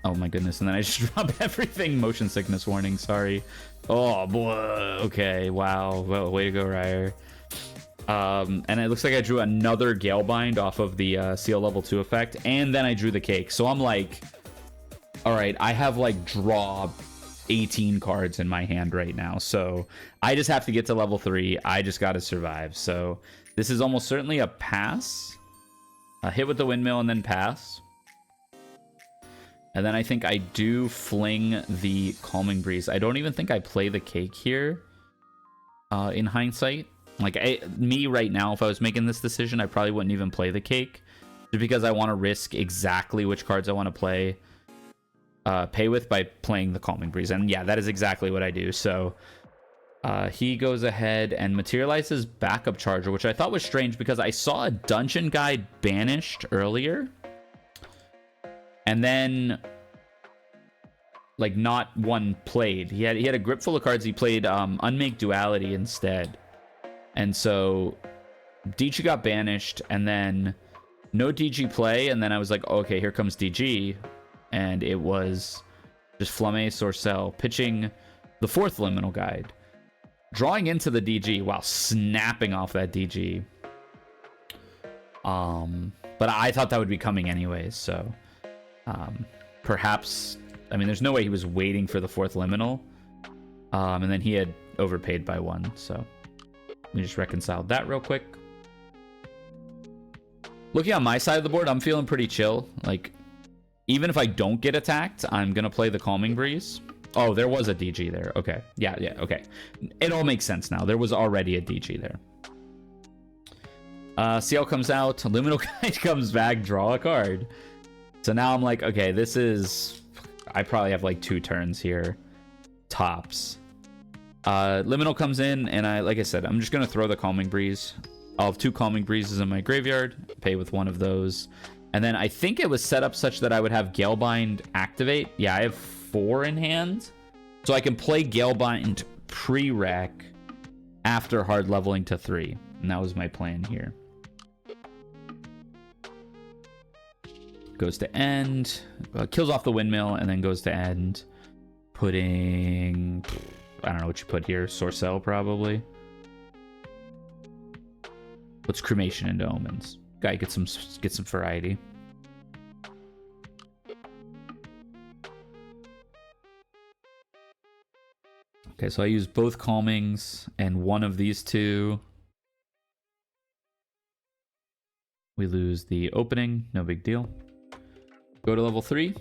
Oh my goodness, and then I just drop everything. Motion sickness warning, sorry. Oh boy, okay, wow. Well, way to go, Rysair. And it looks like I drew another Galebind off of the Ciel level 2 effect, and then I drew the cake. So I'm like, all right, I have like draw 18 cards in my hand right now. So I just have to get to level 3. I just got to survive. So this is almost certainly a pass. A hit with the windmill and then pass. And then I think I do fling the Calming Breeze. I don't even think I play the cake here in hindsight. Like, me right now, if I was making this decision, I probably wouldn't even play the cake. Just because I want to risk exactly which cards I want to pay with by playing the Calming Breeze. And yeah, that is exactly what I do. So he goes ahead and materializes Backup Charger, which I thought was strange because I saw a Dungeon Guide banished earlier. And then, like, not one played. He had a grip full of cards. He played Unmake Duality instead. And so DG got banished, and then no DG play, and then I was like, oh, okay, here comes DG. And it was just Flamme Sorcel pitching the 4th Liminal Guide, drawing into the DG while snapping off that DG. But I thought that would be coming anyways, so perhaps, I mean, there's no way he was waiting for the 4th Liminal. And then he had overpaid by 1, so we just reconciled that real quick. Looking on my side of the board, I'm feeling pretty chill. Like, even if I don't get attacked, I'm going to play the Calming Breeze. Oh, there was a DG there. Okay. Yeah, okay. It all makes sense now. There was already a DG there. Ciel comes out. Liminal Guide comes back. Draw a card. So now I'm like, okay, this is... I probably have like 2 turns here. Tops. Liminal comes in, and like I said, I'm just going to throw the Calming Breeze. I'll have 2 Calming Breezes in my graveyard. Pay with 1 of those. And then I think it was set up such that I would have Galebind activate. Yeah, I have 4 in hand. So I can play Galebind pre-rec after hard leveling to 3. And that was my plan here. Goes to end. Kills off the windmill, and then goes to end. Putting... I don't know what you put here. Sorcel, probably. Puts Cremation into Omens. Guy get some variety. Okay, so I use both Calmings and 1 of these 2. We lose the opening, no big deal. Go to level 3.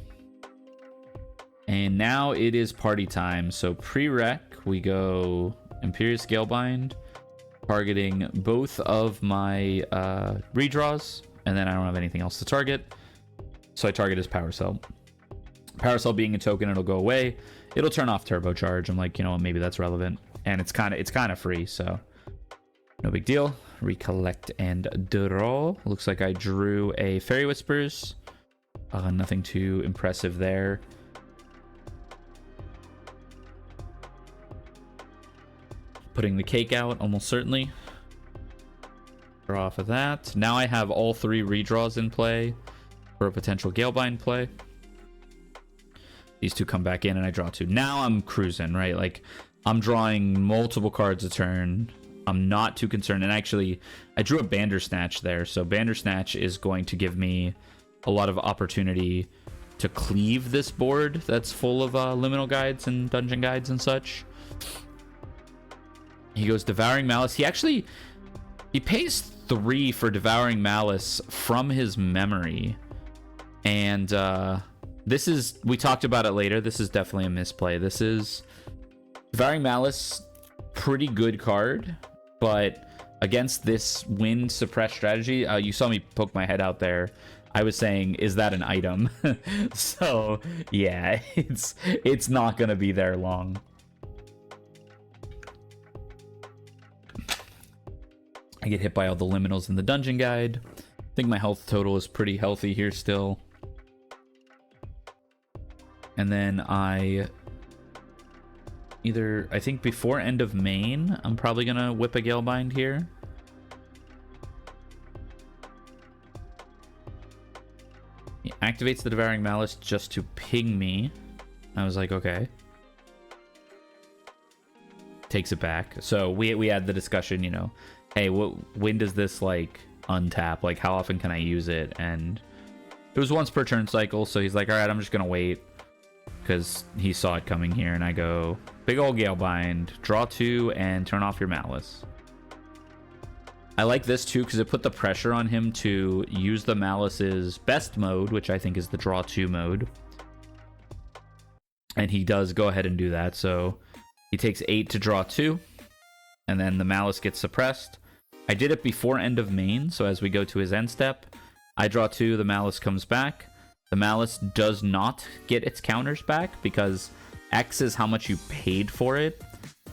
And now it is party time. So pre-rec, we go Imperious Galebind, targeting both of my redraws, and then I don't have anything else to target. So I target his Power Cell. Power Cell being a token, it'll go away. It'll turn off Turbocharge. I'm like, you know what, maybe that's relevant. And it's kind of free, so no big deal. Recollect and draw. Looks like I drew a Fairy Whispers. Nothing too impressive there. Putting the cake out, almost certainly. Draw off of that. Now I have all 3 redraws in play for a potential Galebind play. These 2 come back in and I draw 2. Now I'm cruising, right? Like, I'm drawing multiple cards a turn. I'm not too concerned. And actually, I drew a Bandersnatch there. So Bandersnatch is going to give me a lot of opportunity to cleave this board that's full of liminal guides and dungeon guides and such. He goes Devouring Malice. He pays 3 for Devouring Malice from his memory. And this is, we talked about it later. This is definitely a misplay. This is Devouring Malice, pretty good card, but against this wind suppress strategy, you saw me poke my head out there. I was saying, is that an item? So yeah, it's not gonna be there long. I get hit by all the liminals in the dungeon guide. I think my health total is pretty healthy here still. And then I think before end of main, I'm probably gonna whip a Galebind here. Yeah, activates the Devouring Malice just to ping me. I was like, okay. Takes it back. So we had the discussion, you know, hey, when does this like untap? Like, how often can I use it? And it was once per turn cycle. So he's like, all right, I'm just gonna wait, because he saw it coming here. And I go, big old Galebind, draw 2 and turn off your Malice. I like this too because it put the pressure on him to use the Malice's best mode, which I think is the draw 2 mode. And he does go ahead and do that. So he takes 8 to draw 2, and then the Malice gets suppressed. I did it before end of main, so as we go to his end step, I draw 2, the Malice comes back. The Malice does not get its counters back because X is how much you paid for it.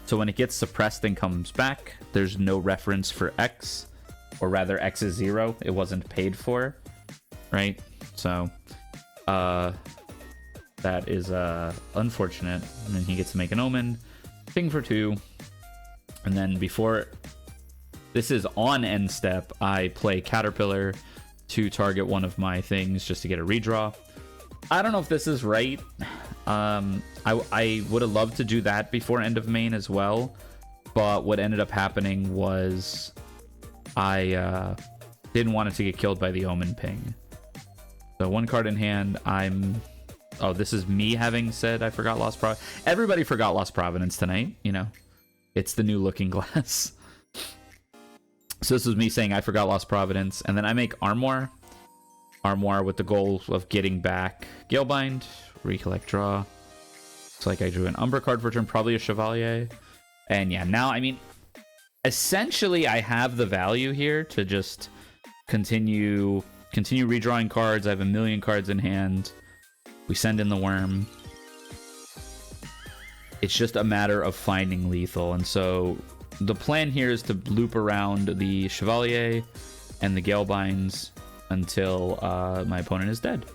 So when it gets suppressed and comes back, there's no reference for X, or rather X is 0. It wasn't paid for, right? So that is unfortunate. And then he gets to make an Omen, ping for 2, and then before this is on end step, I play Caterpillar to target one of my things just to get a redraw. I don't know if this is right. I would have loved to do that before end of main as well, but what ended up happening was I didn't want it to get killed by the Omen ping. So 1 card in hand. Oh, this is me having said I forgot Lost Providence. Everybody forgot Lost Providence tonight, you know. It's the new Looking Glass. So this was me saying I forgot Lost Providence, and then I make Armoire with the goal of getting back Galebind, recollect, draw. It's like I drew an Umbra card for turn, probably a Chevalier. And yeah, now, I mean, essentially I have the value here to just continue redrawing cards. I have a million cards in hand. We send in the Worm. It's just a matter of finding lethal. And so the plan here is to loop around the Chevalier and the Galebinds until my opponent is dead.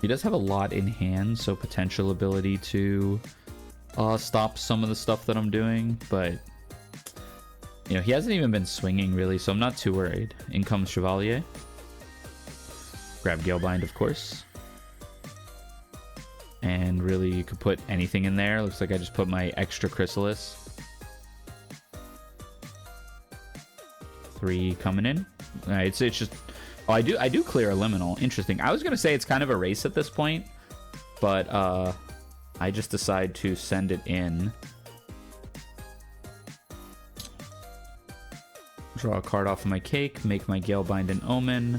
He does have a lot in hand, so potential ability to stop some of the stuff that I'm doing, but you know, he hasn't even been swinging really, so I'm not too worried. In comes Chevalier. Grab Galebind, of course. And really, you could put anything in there. Looks like I just put my extra Chrysalis. 3 coming in. It's just... Oh, I do clear a Liminal. Interesting. I was going to say it's kind of a race at this point, but I just decide to send it in. Draw a card off of my cake, make my Galebind an Omen,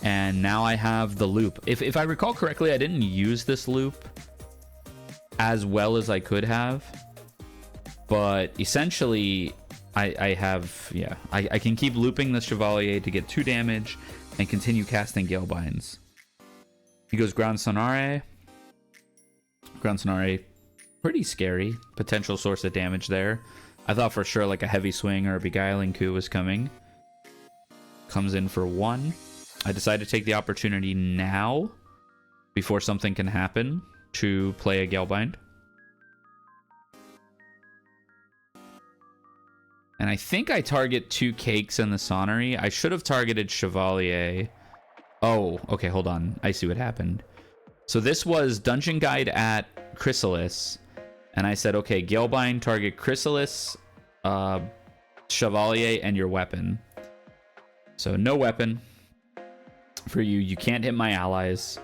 and now I have the loop. If I recall correctly, I didn't use this loop as well as I could have, but essentially I have, yeah, I can keep looping the Chevalier to get 2 damage and continue casting Galebinds. He goes Ground Sonare. Ground Sonare, pretty scary. Potential source of damage there. I thought for sure like a heavy swing or a beguiling coup was coming. Comes in for 1. I decide to take the opportunity now, before something can happen, to play a Galebind. And I think I target 2 cakes in the Sonnery. I should have targeted Chevalier. Oh, okay, hold on. I see what happened. So this was Dungeon Guide at Chrysalis. And I said, okay, Galebind, target Chrysalis, Chevalier, and your weapon. So no weapon for you. You can't hit my allies.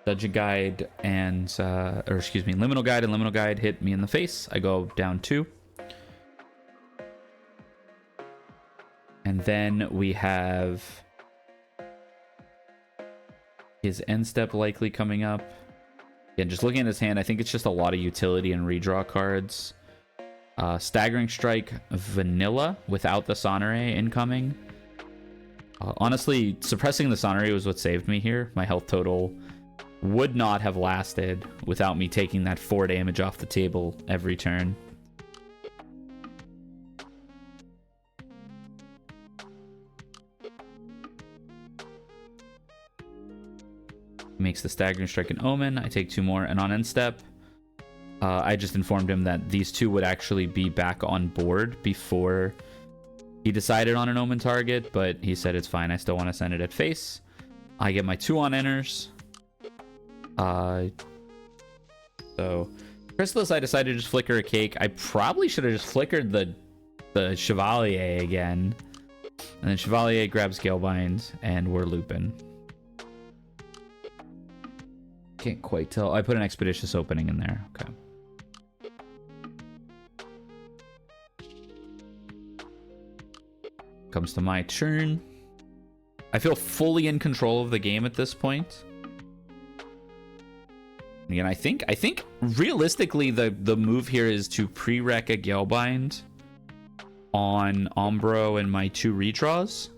Dungeon Guide and, or excuse me, Liminal Guide and Liminal Guide hit me in the face. I go down 2. And then we have his end step likely coming up. Again, just looking at his hand, I think it's just a lot of utility and redraw cards. Staggering Strike Vanilla without the Sonnery incoming. Honestly, suppressing the Sonnery was what saved me here. My health total would not have lasted without me taking that 4 damage off the table every turn. Makes the Staggering Strike an Omen. I take 2 more, and on end step, I just informed him that these 2 would actually be back on board before He decided on an Omen target, but he said it's fine. I still want to send it at face. I get my 2 on enters. So Chrysalis, I decided to just flicker a cake. I probably should have just flickered the Chevalier again. And then Chevalier grabs Galebind, and we're looping. Can't quite tell. I put an Expeditious Opening in there. Okay. Comes to my turn. I feel fully in control of the game at this point. Again, I think realistically the move here is to pre-rec a Galebind on Umbra and my 2 redraws.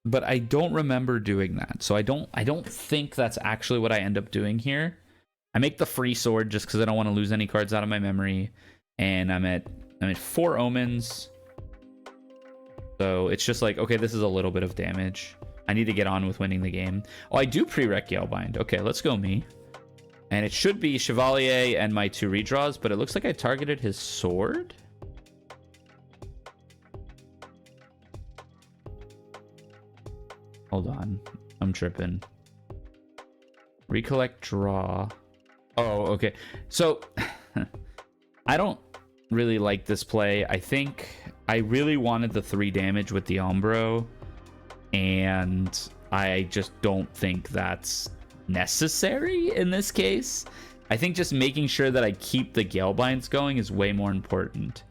But I don't remember doing that. So I don't think that's actually what I end up doing here. I make the free sword just because I don't want to lose any cards out of my memory. And I'm at 4 omens. So it's just like, okay, this is a little bit of damage. I need to get on with winning the game. Oh, I do pre-rec Galebind. Okay, let's go me. And it should be Chevalier and my 2 redraws, but it looks like I targeted his sword. Hold on. I'm tripping. Recollect, draw. Oh, okay. So, I don't really like this play. I think I really wanted the 3 damage with the Umbra, and I just don't think that's necessary in this case. I think just making sure that I keep the Galebinds going is way more important.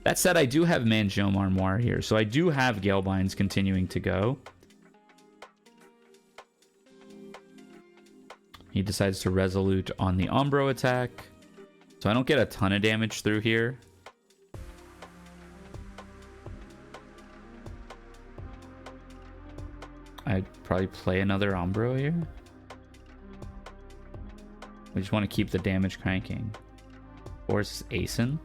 That said, I do have Mangiome Armoire here, so I do have Galebinds continuing to go. He decides to Resolute on the Umbra attack, so I don't get a ton of damage through here. I'd probably play another Umbra here. We just want to keep the damage cranking. Force Asen.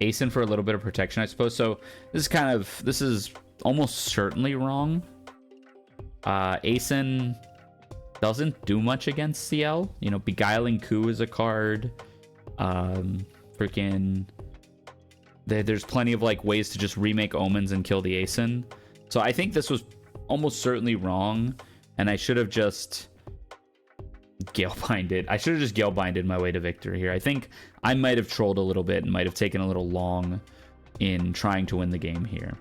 Asen for a little bit of protection, I suppose. So this is almost certainly wrong. Asen doesn't do much against Ciel. You know, Beguiling Coup is a card. There's plenty of like ways to just remake omens and kill the Asen. So I think this was almost certainly wrong, and I should have just Galebinded. I should have just Galebinded my way to victory here. I think I might have trolled a little bit and might have taken a little long in trying to win the game here.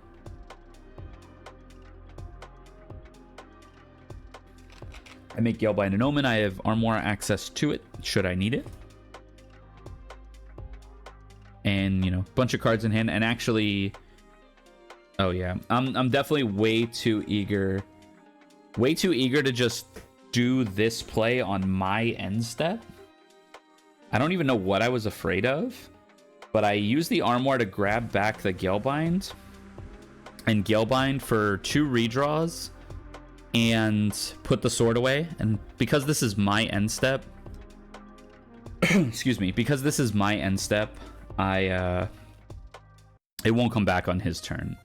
I make Galebind an Omen. I have Armoire access to it, should I need it. And, you know, bunch of cards in hand. And actually, oh yeah, I'm definitely way too eager to just do this play on my end step. I don't even know what I was afraid of, but I used the Armoire to grab back the Galebind and Galebind for 2 redraws and put the sword away. And because this is my end step, excuse me, because this is my end step, it won't come back on his turn.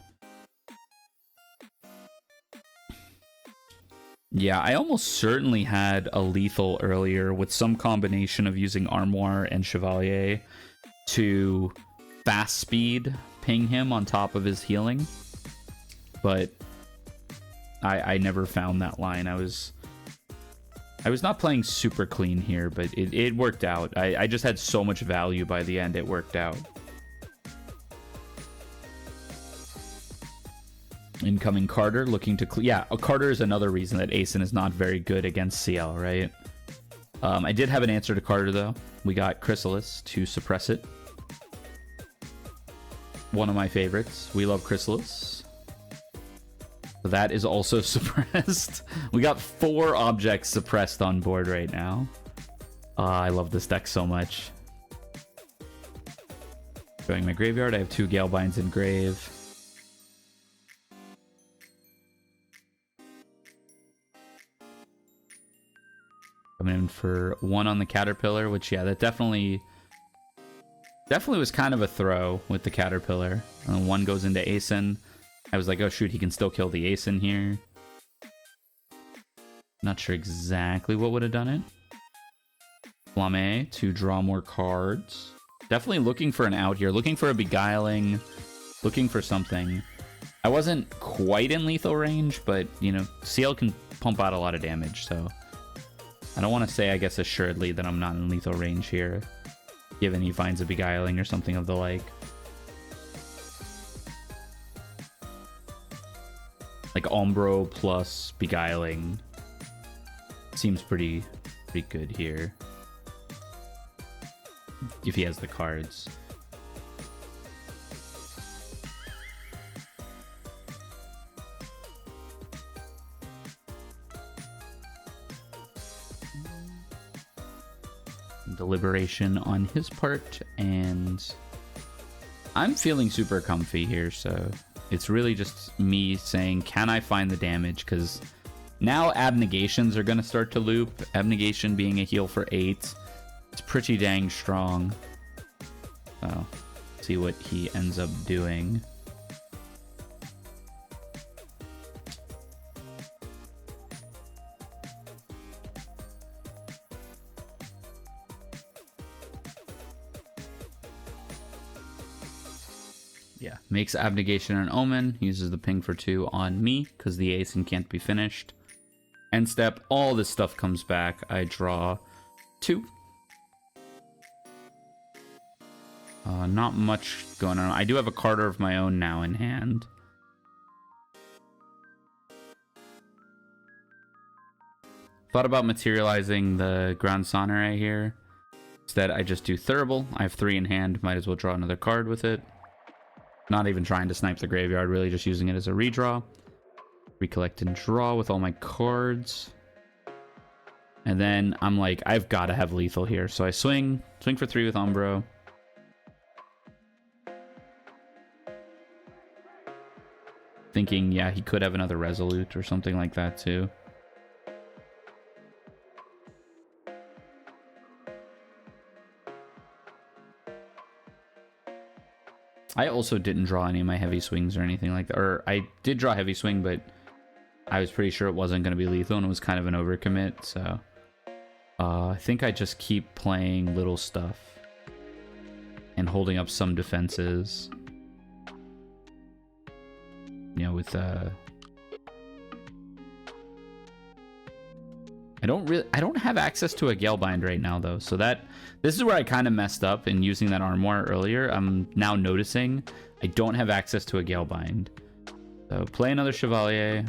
Yeah, I almost certainly had a lethal earlier with some combination of using Armoire and Chevalier to fast speed ping him on top of his healing. But I never found that line. I was not playing super clean here, but it worked out. I just had so much value by the end, it worked out. Incoming Carter looking to yeah, Carter is another reason that Asen is not very good against Ciel, right? I did have an answer to Carter though. We got Chrysalis to suppress it. One of my favorites. We love Chrysalis. That is also suppressed. We got 4 objects suppressed on board right now. I love this deck so much. Showing my graveyard, I have 2 Galebinds in grave. Coming in for 1 on the Caterpillar, which, yeah, that definitely was kind of a throw with the Caterpillar. And then 1 goes into Asen. I was like, oh shoot, he can still kill the Asen here. Not sure exactly what would have done it. Flamme to draw more cards. Definitely looking for an out here. Looking for a beguiling. Looking for something. I wasn't quite in lethal range, but, you know, Ciel can pump out a lot of damage, so... I don't want to say, I guess, assuredly that I'm not in lethal range here, given he finds a beguiling or something of the like. Like Umbra plus beguiling seems pretty good here, if he has the cards. Deliberation on his part, and I'm feeling super comfy here, so it's really just me saying, can I find the damage? Because now abnegations are going to start to loop. Abnegation being a heal for 8, it's pretty dang strong. So see what he ends up doing. Yeah, makes Abnegation an Omen, uses the ping for 2 on me, because the Aeson can't be finished. End step, all this stuff comes back. I draw 2. Not much going on. I do have a Carter of my own now in hand. Thought about materializing the Grand Sonneray here. Instead, I just do Thurible. I have 3 in hand, might as well draw another card with it. Not even trying to snipe the graveyard, really just using it as a redraw. Recollect and draw with all my cards. And then I'm like, I've got to have lethal here. So I swing for 3 with Umbra. Thinking, yeah, he could have another Resolute or something like that too. I also didn't draw any of my heavy swings or anything like that. Or I did draw heavy swing, but I was pretty sure it wasn't going to be lethal, and it was kind of an overcommit. So I think I just keep playing little stuff and holding up some defenses. You know, with I don't have access to a Galebind right now though, so this is where I kind of messed up in using that Armoire earlier. I'm now noticing I don't have access to a Galebind. So play another Chevalier.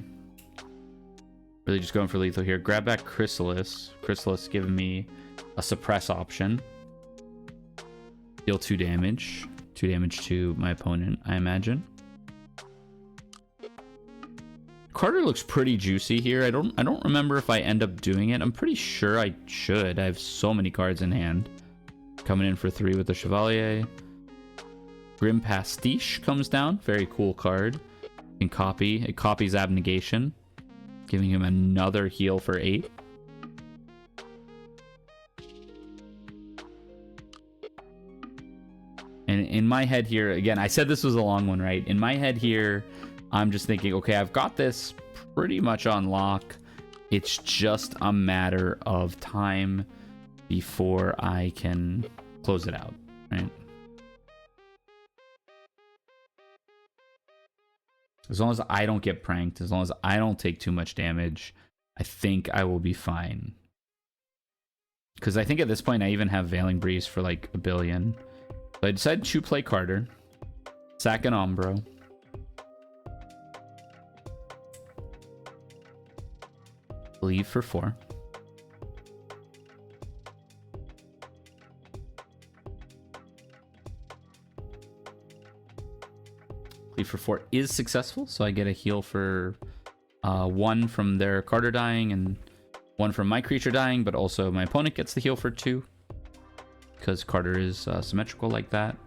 Really just going for lethal here. Grab back Chrysalis. Chrysalis giving me a suppress option. Deal 2 damage. 2 damage to my opponent, I imagine. Carter looks pretty juicy here. I don't remember if I end up doing it. I'm pretty sure I should. I have so many cards in hand. Coming in for 3 with the Chevalier. Grim Pastiche comes down. Very cool card. Can copy. It copies Abnegation, giving him another heal for 8. And in my head here, again, I said this was a long one, right? In my head here, I'm just thinking, okay, I've got this pretty much on lock. It's just a matter of time before I can close it out, right? As long as I don't get pranked, as long as I don't take too much damage, I think I will be fine. Because I think at this point I even have Veiling Breeze for like 1 billion. So I decided to play Carter, sack an Umbra. Leave for 4. Leave for 4 is successful, so I get a heal for 1 from their Carter dying and 1 from my creature dying, but also my opponent gets the heal for 2 because Carter is symmetrical like that.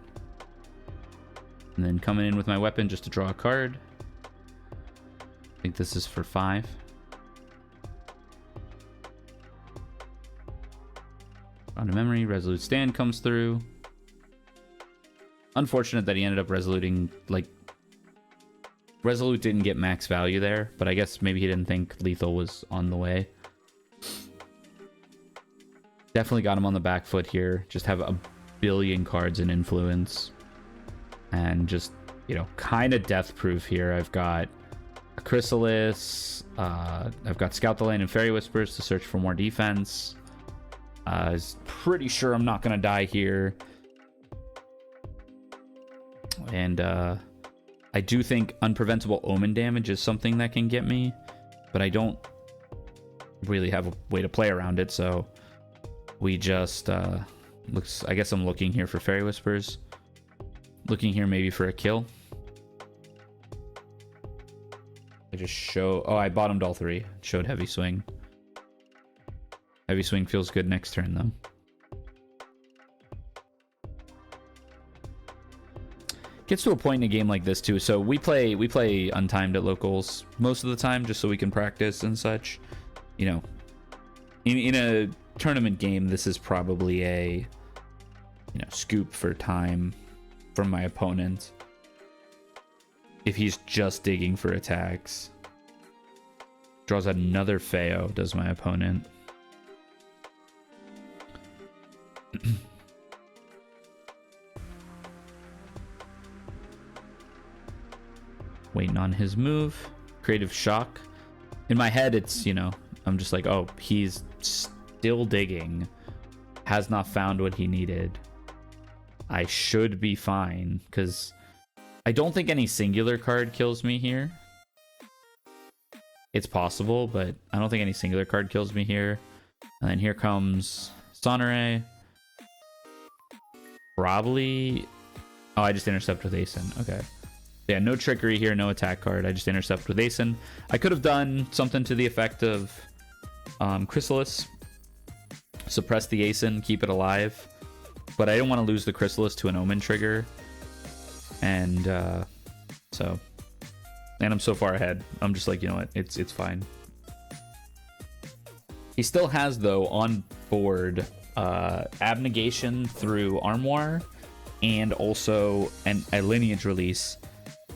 And then coming in with my weapon just to draw a card. I think this is for 5. On a memory, Resolute Stand comes through. Unfortunate that he ended up resoluting, like, Resolute didn't get max value there, but I guess maybe he didn't think lethal was on the way. Definitely got him on the back foot here. Just have a billion cards in influence. And just, you know, kind of death proof here. I've got a Chrysalis. I've got Scout the Lane and Fairy Whispers to search for more defense. I was pretty sure I'm not going to die here. And I do think unpreventable omen damage is something that can get me, but I don't really have a way to play around it, so we just I guess I'm looking here for Fairy Whispers. Looking here maybe for a kill. I just I bottomed all three. Showed Heavy Swing. Heavy Swing feels good next turn though. Gets to a point in a game like this too. So we play untimed at locals most of the time just so we can practice and such. You know, in a tournament game, this is probably a, you know, scoop for time from my opponent if he's just digging for attacks. Draws another Feo, does my opponent. Waiting on his move. Creative Shock. In my head, it's, you know, I'm just like, oh, he's still digging. Has not found what he needed. I should be fine, because I don't think any singular card kills me here. It's possible, but I don't think any singular card kills me here. And then here comes Sonore. Probably... Oh, I just intercept with Asen. Okay. Yeah, no trickery here, no attack card. I just intercept with Asen. I could have done something to the effect of Chrysalis. Suppress the Asen, keep it alive. But I didn't want to lose the Chrysalis to an Omen trigger. And so... And I'm so far ahead. I'm just like, you know what? It's fine. He still has, though, on board Abnegation through Armoire and also a lineage release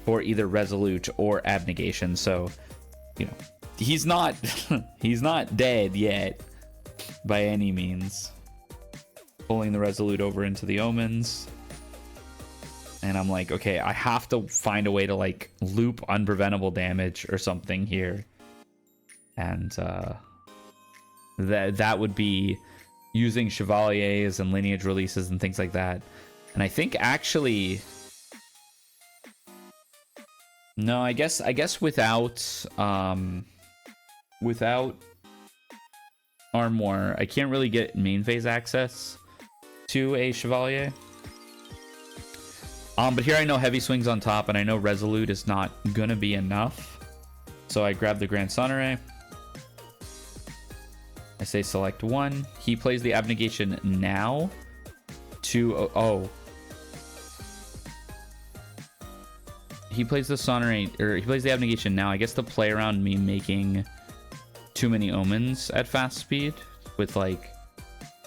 for either Resolute or Abnegation. So, you know, he's not he's not dead yet by any means. Pulling the Resolute over into the Omens. And I'm like, okay, I have to find a way to like loop unpreventable damage or something here. And that would be using Chevaliers and lineage releases and things like that. And I think actually, no, I guess without Armoire, I can't really get main phase access to a Chevalier. But here I know Heavy Swing's on top, and I know Resolute is not gonna be enough. So I grab the Grand Sonore. I say select one. He plays the Abnegation now. He plays the Sonore, or he plays the Abnegation now. I guess to play around me making too many Omens at fast speed with like,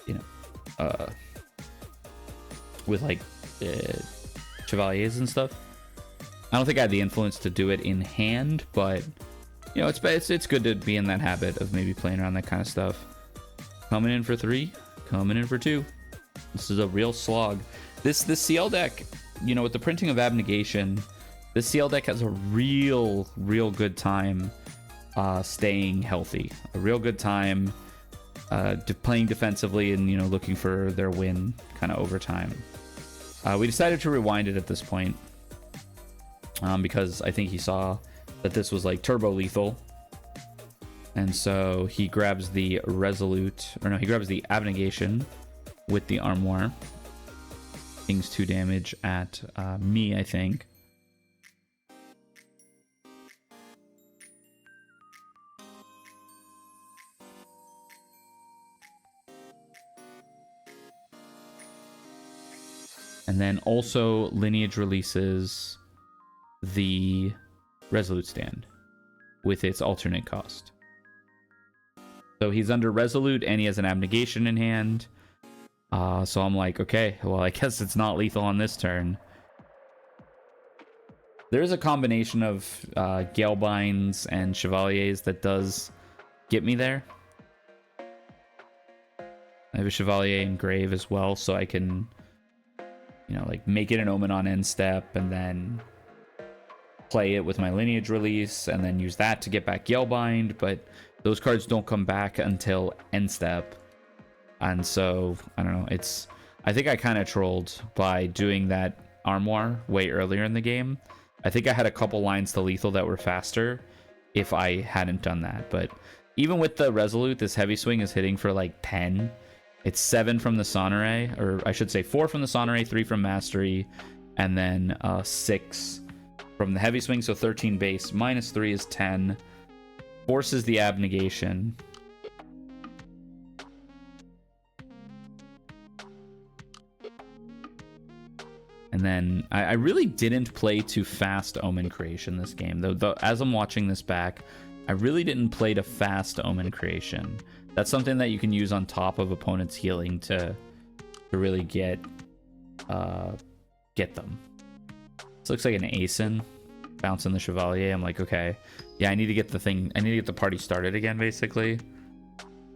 you know, Chevaliers and stuff. I don't think I had the influence to do it in hand, but you know, it's good to be in that habit of maybe playing around that kind of stuff. Coming in for 3, coming in for 2. This is a real slog. This CL deck, you know, with the printing of Abnegation, this CL deck has a real good time staying healthy. A real good time playing defensively and, you know, looking for their win kind of over time. We decided to rewind it at this point because I think he saw that this was like turbo lethal. And so he grabs the Resolute, or no, he grabs the Abnegation with the Armoire. Things 2 damage at me, I think. And then also lineage releases the Resolute stand with its alternate cost. So he's under Resolute and he has an Abnegation in hand. So I'm like, okay, well, I guess it's not lethal on this turn. There is a combination of Galebinds and Chevaliers that does get me there. I have a Chevalier in Grave as well, so I can you know, like make it an Omen on end step and then play it with my Lineage release and then use that to get back Yellbind, but those cards don't come back until end step. And so, I don't know, I think I kind of trolled by doing that Armoire way earlier in the game. I think I had a couple lines to lethal that were faster if I hadn't done that. But even with the Resolute, this Heavy Swing is hitting for like 10. It's 7 from the Sonoré, or I should say 4 from the Sonoré, 3 from Mastery, and then 6 from the Heavy Swing, so 13 base. Minus 3 is 10. Forces the Abnegation. And then I really didn't play too fast Omen Creation this game. Though as I'm watching this back, I really didn't play to fast Omen Creation. That's something that you can use on top of opponent's healing to really get them. This looks like an Asen. Bouncing the Chevalier. I'm like, okay. Yeah, I need to get the party started again, basically.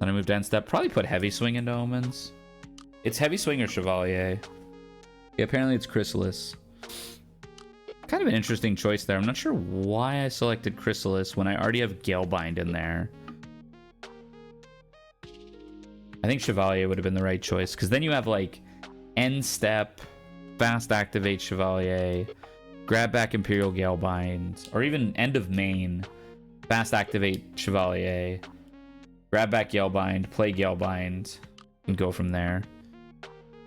Then I moved end step. Probably put Heavy Swing into Omens. It's Heavy Swing or Chevalier. Yeah, apparently it's Chrysalis. Kind of an interesting choice there. I'm not sure why I selected Chrysalis when I already have Galebind in there. I think Chevalier would have been the right choice, because then you have like end step, fast activate Chevalier, grab back Imperial Galebind, or even end of main, fast activate Chevalier, grab back Galebind, play Galebind, and go from there.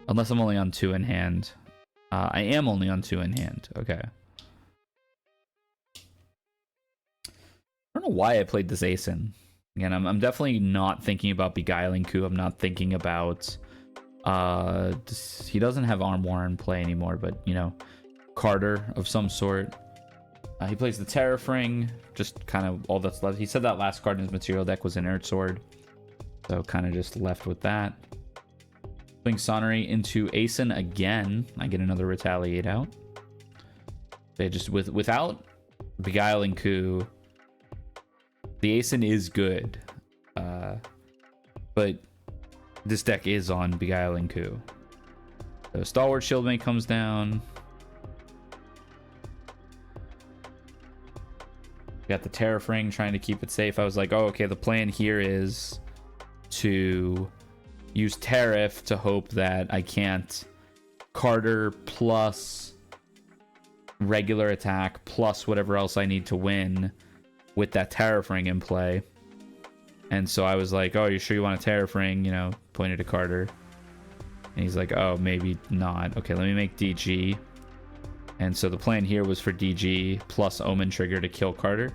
Unless I'm only on 2 in hand. I am only on 2 in hand. Okay. I don't know why I played this Asen. Again, I'm definitely not thinking about Beguiling Coup. I'm not thinking about... he doesn't have Armoire in play anymore, but, you know, Carter of some sort. He plays the Terrafring, just kind of all that's left. He said that last card in his material deck was Inert Sword. So kind of just left with that. Swing Sonoré into Asen again. I get another Retaliate out. They just without Beguiling Coup, the Asen is good. But this deck is on Beguiling Coup. So Stalwart Shieldmate comes down. Got the Terrafring trying to keep it safe. I was like, oh, okay, the plan here is to use Tariff to hope that I can't Carter plus regular attack plus whatever else I need to win with that Terrafring in play. And so I was like, oh, you sure you want a Terrafring? You know, pointed to Carter. And he's like, oh, maybe not. Okay, let me make DG. And so the plan here was for DG plus Omen Trigger to kill Carter.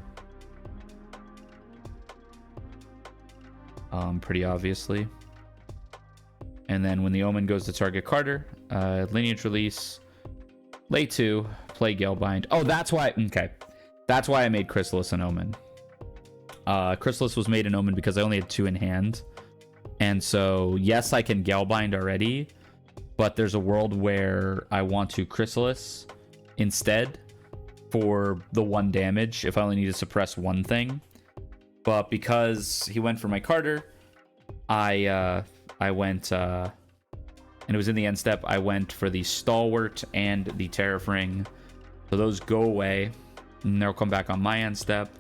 Pretty obviously. And then when the Omen goes to target Carter, Lineage release, lay 2, play Galebind. Oh, that's why. Okay. That's why I made Chrysalis an Omen. Chrysalis was made an Omen because I only had 2 in hand. And so, yes, I can Galebind already, but there's a world where I want to Chrysalis instead for the 1 damage if I only need to suppress 1 thing. But because he went for my Carter, I went, and it was in the end step, I went for the Stalwart and the Terrafring. So those go away, and they'll come back on my end step.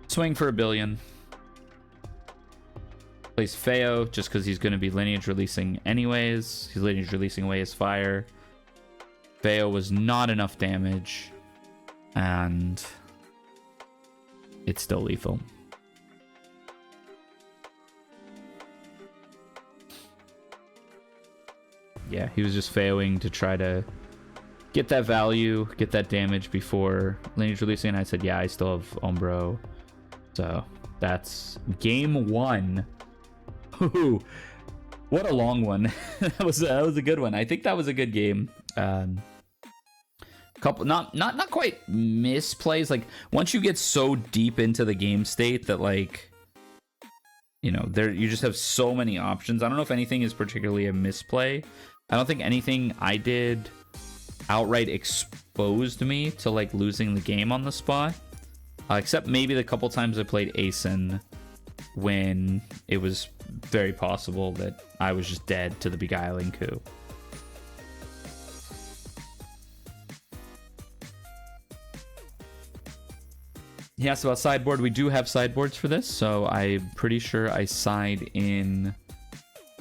Swing for 1 billion. Plays Feo, just because he's going to be Lineage releasing anyways. He's Lineage releasing away his fire. Feo was not enough damage, and it's still lethal. Yeah, he was just Feoing to try to get that value, get that damage before Lineage releasing. And I said, yeah, I still have Umbra. So that's game 1. Ooh, what a long one. that was a good one. I think that was a good game. Couple not quite misplays. Like once you get so deep into the game state that like, you know, there you just have so many options. I don't know if anything is particularly a misplay. I don't think anything I did outright exposed me to like losing the game on the spot, except maybe the couple times I played Asen when it was very possible that I was just dead to the Beguiling Coup. He asked about sideboard. We do have sideboards for this, so I'm pretty sure I side in...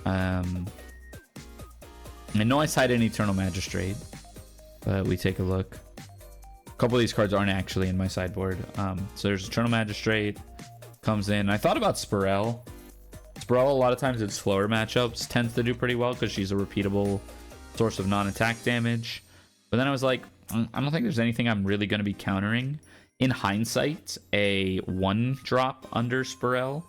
I know I side in Eternal Magistrate, but we take a look. A couple of these cards aren't actually in my sideboard. So there's Eternal Magistrate, comes in. I thought about Spirel. Spirel, a lot of times in slower matchups, tends to do pretty well because she's a repeatable source of non-attack damage. But then I was like, I don't think there's anything I'm really going to be countering. In hindsight, a 1-drop under Spirel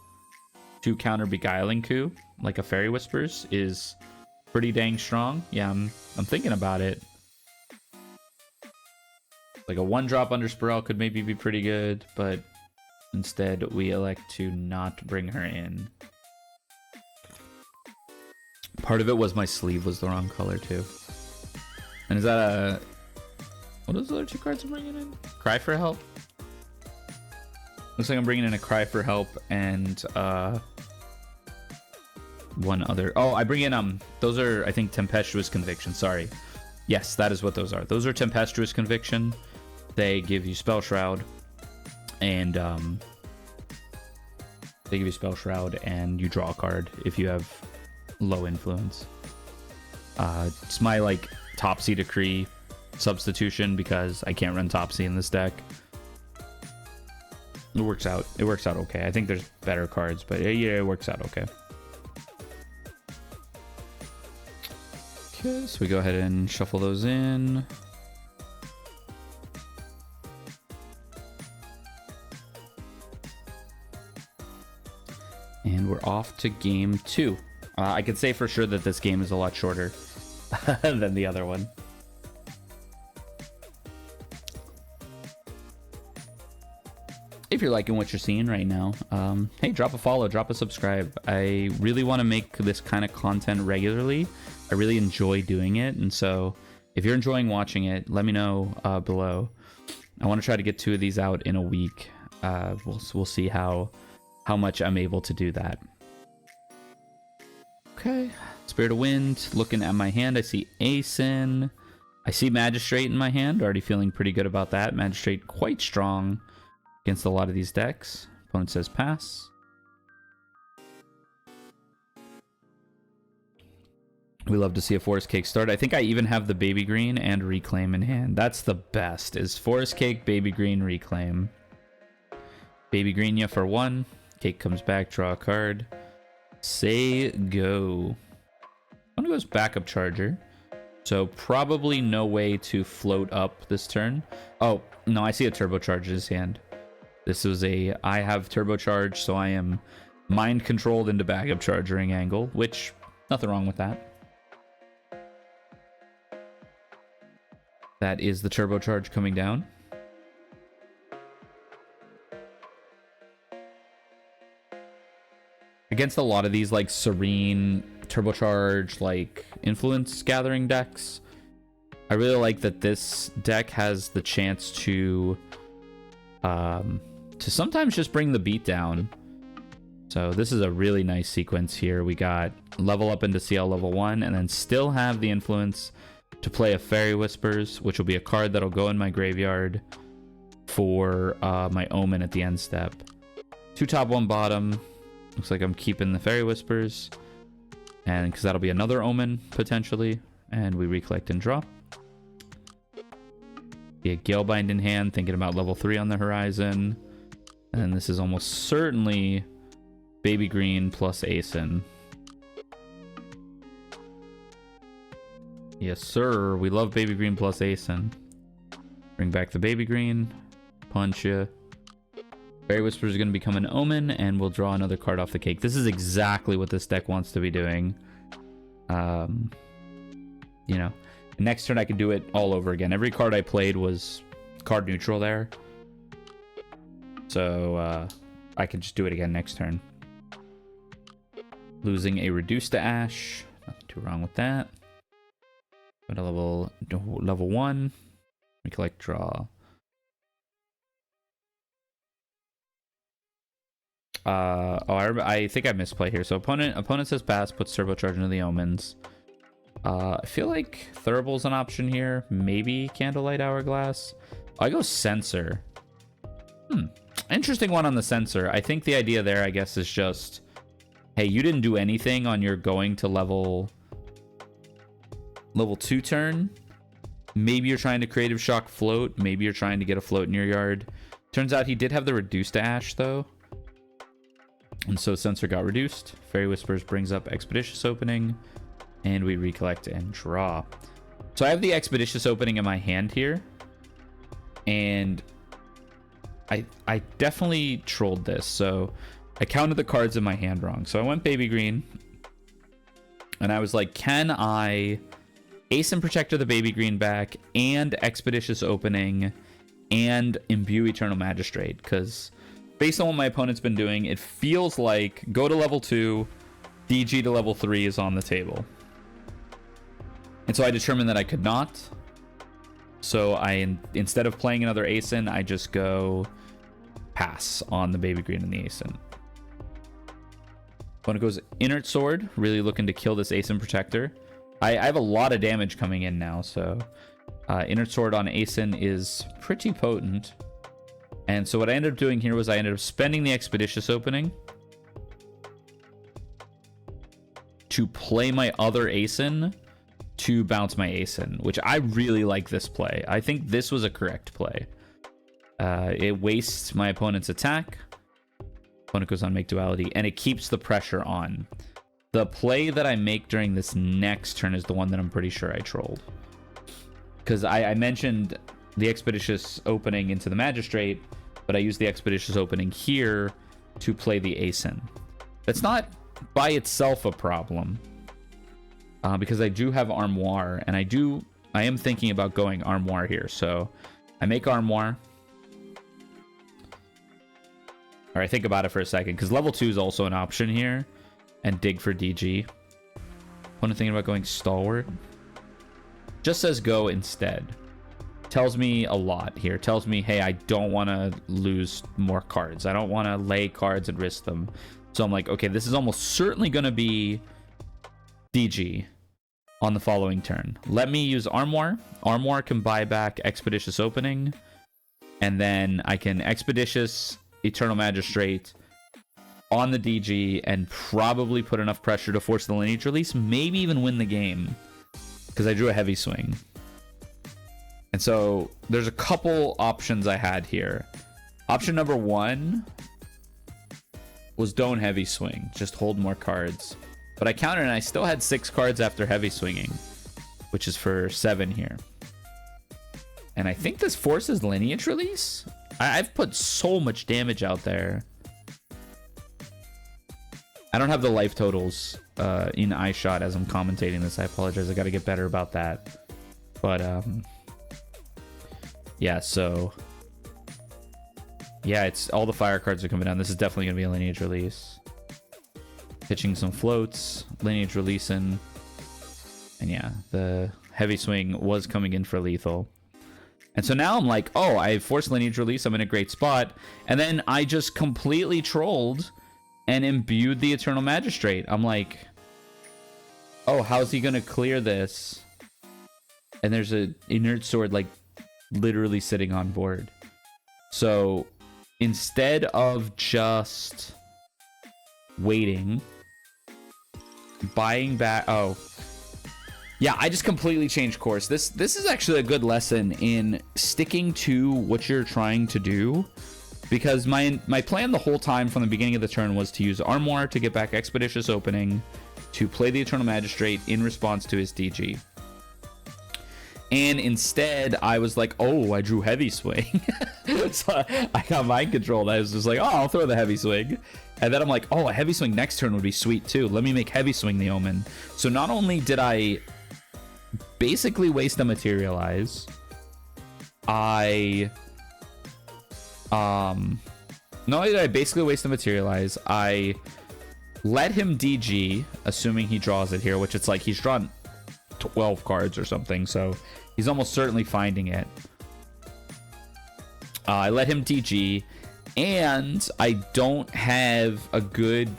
to counter Beguiling Coup, like a Fairy Whispers, is pretty dang strong. Yeah, I'm thinking about it. Like a 1-drop under Spirel could maybe be pretty good, but instead we elect to not bring her in. Part of it was my sleeve was the wrong color too. And is that a... What are those other 2 cards I'm bringing in? Cry for Help? Looks like I'm bringing in a Cry for Help and one other. Oh, I bring in those are, I think, Tempestuous Conviction. Sorry. Yes, that is what those are. Those are Tempestuous Conviction. They give you Spell Shroud, and you draw a card if you have low influence. It's my like Topsy Decree substitution because I can't run Topsy in this deck. It works out okay. I think there's better cards, but yeah, it works out okay. Okay, so we go ahead and shuffle those in. And we're off to game 2. I can say for sure that this game is a lot shorter than the other one. If you're liking what you're seeing right now, hey, drop a follow, drop a subscribe. I really want to make this kind of content regularly. I really enjoy doing it, and so if you're enjoying watching it, let me know below. I want to try to get 2 of these out in a week. We'll see how much I'm able to do that. Okay, Spirit of Wind. Looking at my hand, I see Asin. I see Magistrate in my hand. Already feeling pretty good about that. Magistrate quite strong against a lot of these decks. Opponent says pass. We love to see a Forest Cake start. I think I even have the Baby Green and Reclaim in hand. That's the best, is Forest Cake, Baby Green, Reclaim. Baby Green ya for 1. Cake comes back, draw a card. Say go. One goes backup Charger. So probably no way to float up this turn. Oh, no, I see a turbocharge in his hand. This was a, I have turbocharge, so I am mind controlled into backup charging angle, which, nothing wrong with that. That is the turbocharge coming down. Against a lot of these, like, Serene, turbocharge, like, influence gathering decks, I really like that this deck has the chance to sometimes just bring the beat down. So this is a really nice sequence here. We got level up into Ciel level 1, and then still have the influence to play a Fairy Whispers, which will be a card that'll go in my graveyard for my Omen at the end step. 2 top, 1 bottom. Looks like I'm keeping the Fairy Whispers, and because that'll be another Omen potentially, and we recollect and draw. Be a Galebind in hand, thinking about level 3 on the horizon, and this is almost certainly Baby Green plus Asin. Yes, sir. We love Baby Green plus Asin. Bring back the Baby Green. Punch ya. Fairy Whisper is going to become an Omen, and we'll draw another card off the cake. This is exactly what this deck wants to be doing. You know, next turn I can do it all over again. Every card I played was card neutral there. So, I can just do it again next turn. Losing a Reduce to Ash. Nothing too wrong with that. Go to level 1. We collect, draw. I think I misplay here. So opponent says pass, puts turbocharge into the Omens. I feel like Thuribal's an option here. Maybe Candlelight Hourglass. I go Censor. Interesting one on the sensor. I think the idea there, I guess, is just, hey, you didn't do anything on your going to level 2 turn. Maybe you're trying to creative shock float. Maybe you're trying to get a float in your yard. Turns out he did have the reduced ash, though. And so sensor got reduced. Fairy Whispers brings up Expeditious Opening. And we recollect and draw. So I have the Expeditious Opening in my hand here. And I definitely trolled this. So I counted the cards in my hand wrong. So I went Baby Green. And I was like, can I Ace and Protector the Baby Green back and Expeditious Opening and Imbue Eternal Magistrate? Because based on what my opponent's been doing, it feels like go to level 2, DG to level 3 is on the table. And so I determined that I could not. So instead of playing another Ace-in, I just go pass on the Baby Green and the Ace-in. When it goes Inert Sword, really looking to kill this Ace-in Protector. I have a lot of damage coming in now, so Inert Sword on Ace-in is pretty potent. And so what I ended up doing here was I ended up spending the Expeditious Opening to play my other Ace-in to bounce my Ace-in, which I really like this play. I think this was a correct play. It wastes my opponent's attack. Opponent goes on Make Duality, and it keeps the pressure on. The play that I make during this next turn is the one that I'm pretty sure I trolled. Because I mentioned the Expeditious Opening into the Magistrate, but I used the Expeditious Opening here to play the Ace-in. That's not by itself a problem. Because I do have Armoire, and I am thinking about going Armoire here. So I make Armoire. Or I think about it for a second, because level 2 is also an option here. And dig for DG. When I'm thinking about going Stalwart. Just says go instead. Tells me a lot here. Tells me, hey, I don't want to lose more cards. I don't want to lay cards and risk them. So I'm like, okay, this is almost certainly going to be DG on the following turn. Let me use Armoire. Armoire can buy back Expeditious Opening. And then I can Expeditious Eternal Magistrate on the DG and probably put enough pressure to force the Lineage Release. Maybe even win the game. Because I drew a Heavy Swing. And so there's a couple options I had here. Option number 1 was don't Heavy Swing. Just hold more cards. But I countered and I still had 6 cards after Heavy Swinging. Which is for 7 here. And I think this forces Lineage Release. I've put so much damage out there. I don't have the life totals in iShot as I'm commentating this. I apologize. I got to get better about that. But, yeah, so... yeah, it's all the fire cards are coming down. This is definitely going to be a Lineage Release. Pitching some floats. Lineage Releasing. And yeah, the Heavy Swing was coming in for lethal. And so now I'm like, oh, I forced Lineage Release. I'm in a great spot. And then I just completely trolled and imbued the Eternal Magistrate. I'm like, oh, how's he going to clear this? And there's an Inert Sword, like, literally sitting on board. So instead of just waiting, buying back... oh... yeah, I just completely changed course. This is actually a good lesson in sticking to what you're trying to do. Because my plan the whole time from the beginning of the turn was to use Armoire to get back Expeditious Opening, to play the Eternal Magistrate in response to his DG. And instead, I was like, oh, I drew Heavy Swing. So I got mind control. I was just like, oh, I'll throw the Heavy Swing. And then I'm like, oh, a Heavy Swing next turn would be sweet too. Let me make Heavy Swing the Omen. So not only did I basically waste a Materialize, I not only did I basically waste the Materialize, I let him DG, assuming he draws it here, which it's like he's drawn 12 cards or something, so he's almost certainly finding it. I let him DG, and I don't have a good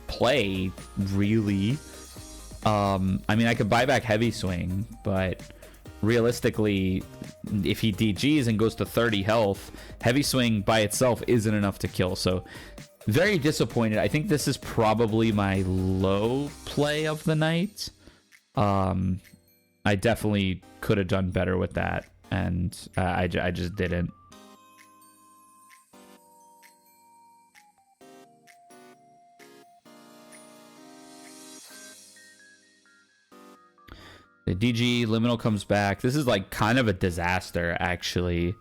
play, really. I mean, I could buy back Heavy Swing, but realistically, if he DGs and goes to 30 health, Heavy Swing by itself isn't enough to kill. So very disappointed. I think this is probably my low play of the night. I definitely could have done better with that, and I just didn't. The DG Liminal comes back. This is like kind of a disaster, actually.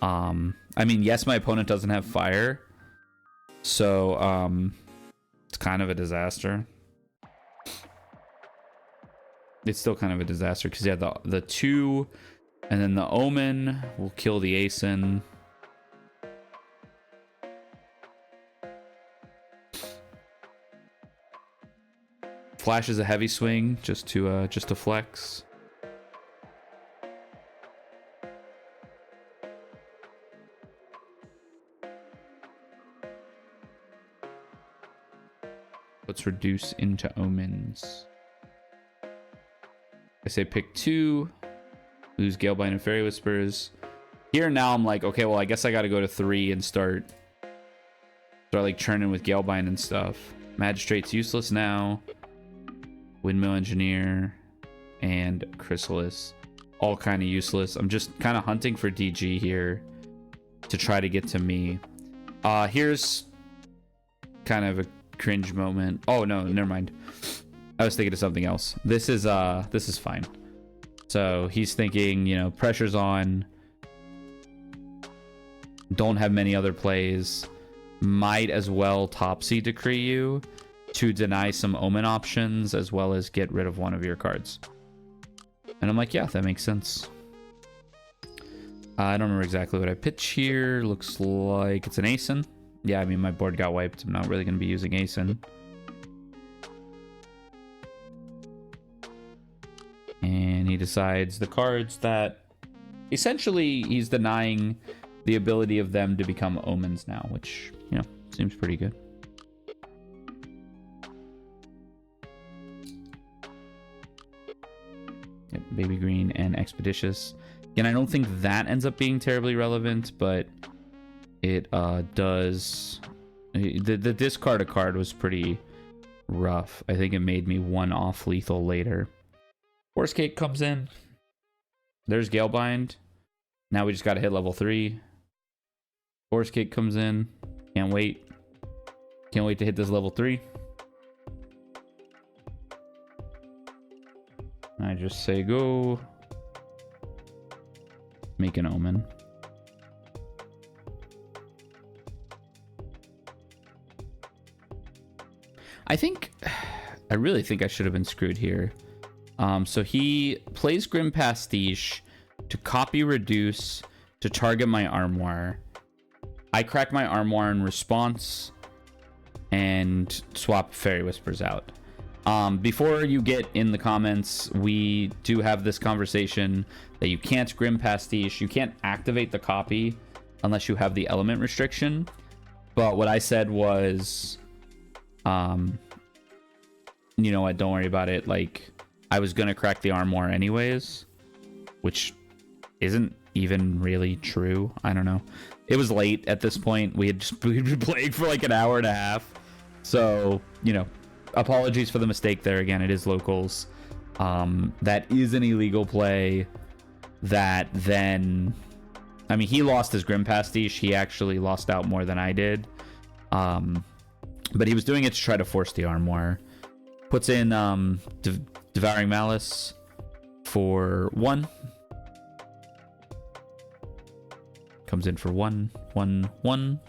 I mean, yes, my opponent doesn't have fire, so it's kind of a disaster. It's still kind of a disaster because he had the 2, and then the Omen will kill the Asen. Flashes a Heavy Swing just to flex. Let's reduce into Omens. I say pick 2, lose Galebind and Fairy Whispers. Here now I'm like, okay, well I guess I got to go to 3 and start like churning with Galebind and stuff. Magistrate's useless now. Windmill Engineer and Chrysalis, all kind of useless. I'm just kind of hunting for DG here to try to get to me. Here's kind of a cringe moment. Oh no, never mind. I was thinking of something else. This is fine. So he's thinking, you know, pressure's on. Don't have many other plays. Might as well Topsy Decree you to deny some Omen options as well as get rid of one of your cards. And I'm like, yeah, that makes sense. I don't remember exactly what I pitch here. Looks like it's an Asen. Yeah, I mean, my board got wiped. I'm not really going to be using Asen. And he decides the cards that essentially he's denying the ability of them to become Omens now, which, you know, seems pretty good. Yep, Baby Green and Expeditious. Again, I don't think that ends up being terribly relevant, but it does. The discard a card was pretty rough. I think it made me 1 off lethal later. Horse Cake comes in. There's Galebind. Now we just got to hit level 3. Horse Cake comes in. Can't wait. Can't wait to hit this level 3. I just say go. Make an Omen. I really think I should have been screwed here. So he plays Grim Pastiche to copy reduce to target my Armoire. I crack my Armoire in response and swap Fairy Whispers out. Before you get in the comments, we do have this conversation that you can't Grim Pastiche, you can't activate the copy unless you have the element restriction. But what I said was, you know what, don't worry about it. Like, I was gonna crack the Armoire anyways, which isn't even really true. I don't know. It was late at this point. We'd been playing for like an hour and a half. So, you know, apologies for the mistake there. Again, it is locals. That is an illegal play that then... I mean, he lost his Grim Pastiche. He actually lost out more than I did. But he was doing it to try to force the Armoire. Puts in Devouring Malice for 1. Comes in for 1, 1, 1.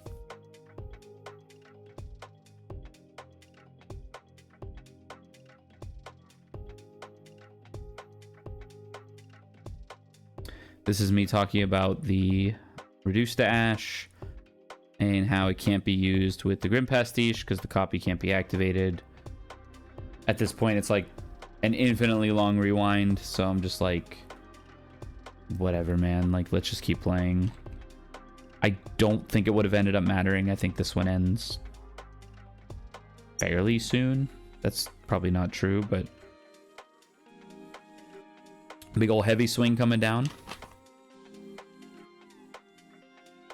This is me talking about the Reduce to Ash and how it can't be used with the Grim Pastiche because the copy can't be activated. At this point, it's like an infinitely long rewind, so I'm just like, whatever, man. Like, let's just keep playing. I don't think it would have ended up mattering. I think this one ends fairly soon. That's probably not true, but Big old heavy swing coming down.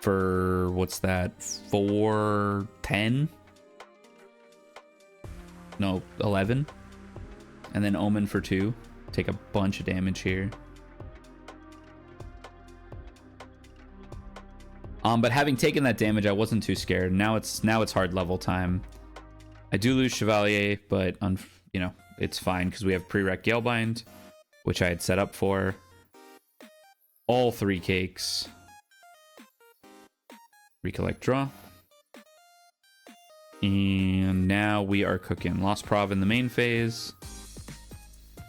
For, what's that? 410? No, 11. And then Omen for 2. Take a bunch of damage here. But having taken that damage, I wasn't too scared. Now it's hard level time. I do lose Chevalier, but you know, it's fine because we have prereq Galebind, which I had set up for. All 3 cakes. Recollect, draw. And now we are cooking. Lost Prov in the main phase.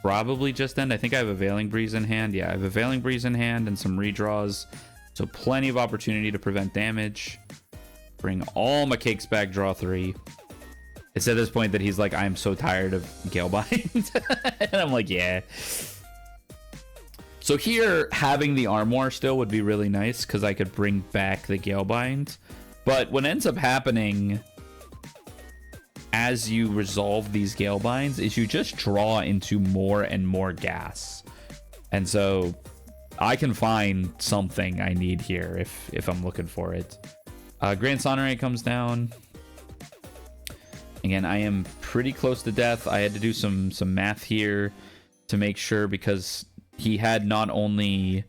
Probably just end. I think I have a Veiling Breeze in hand. Yeah, I have a Veiling Breeze in hand and some redraws. So plenty of opportunity to prevent damage. Bring all my cakes back, draw 3. It's at this point that he's like, I'm so tired of Galebind. And I'm like, yeah. So here, having the Armoire still would be really nice because I could bring back the Galebind. But what ends up happening as you resolve these Galebinds is you just draw into more and more gas. And so I can find something I need here if I'm looking for it. Grand Sonneray comes down. Again, I am pretty close to death. I had to do some math here to make sure because he had not only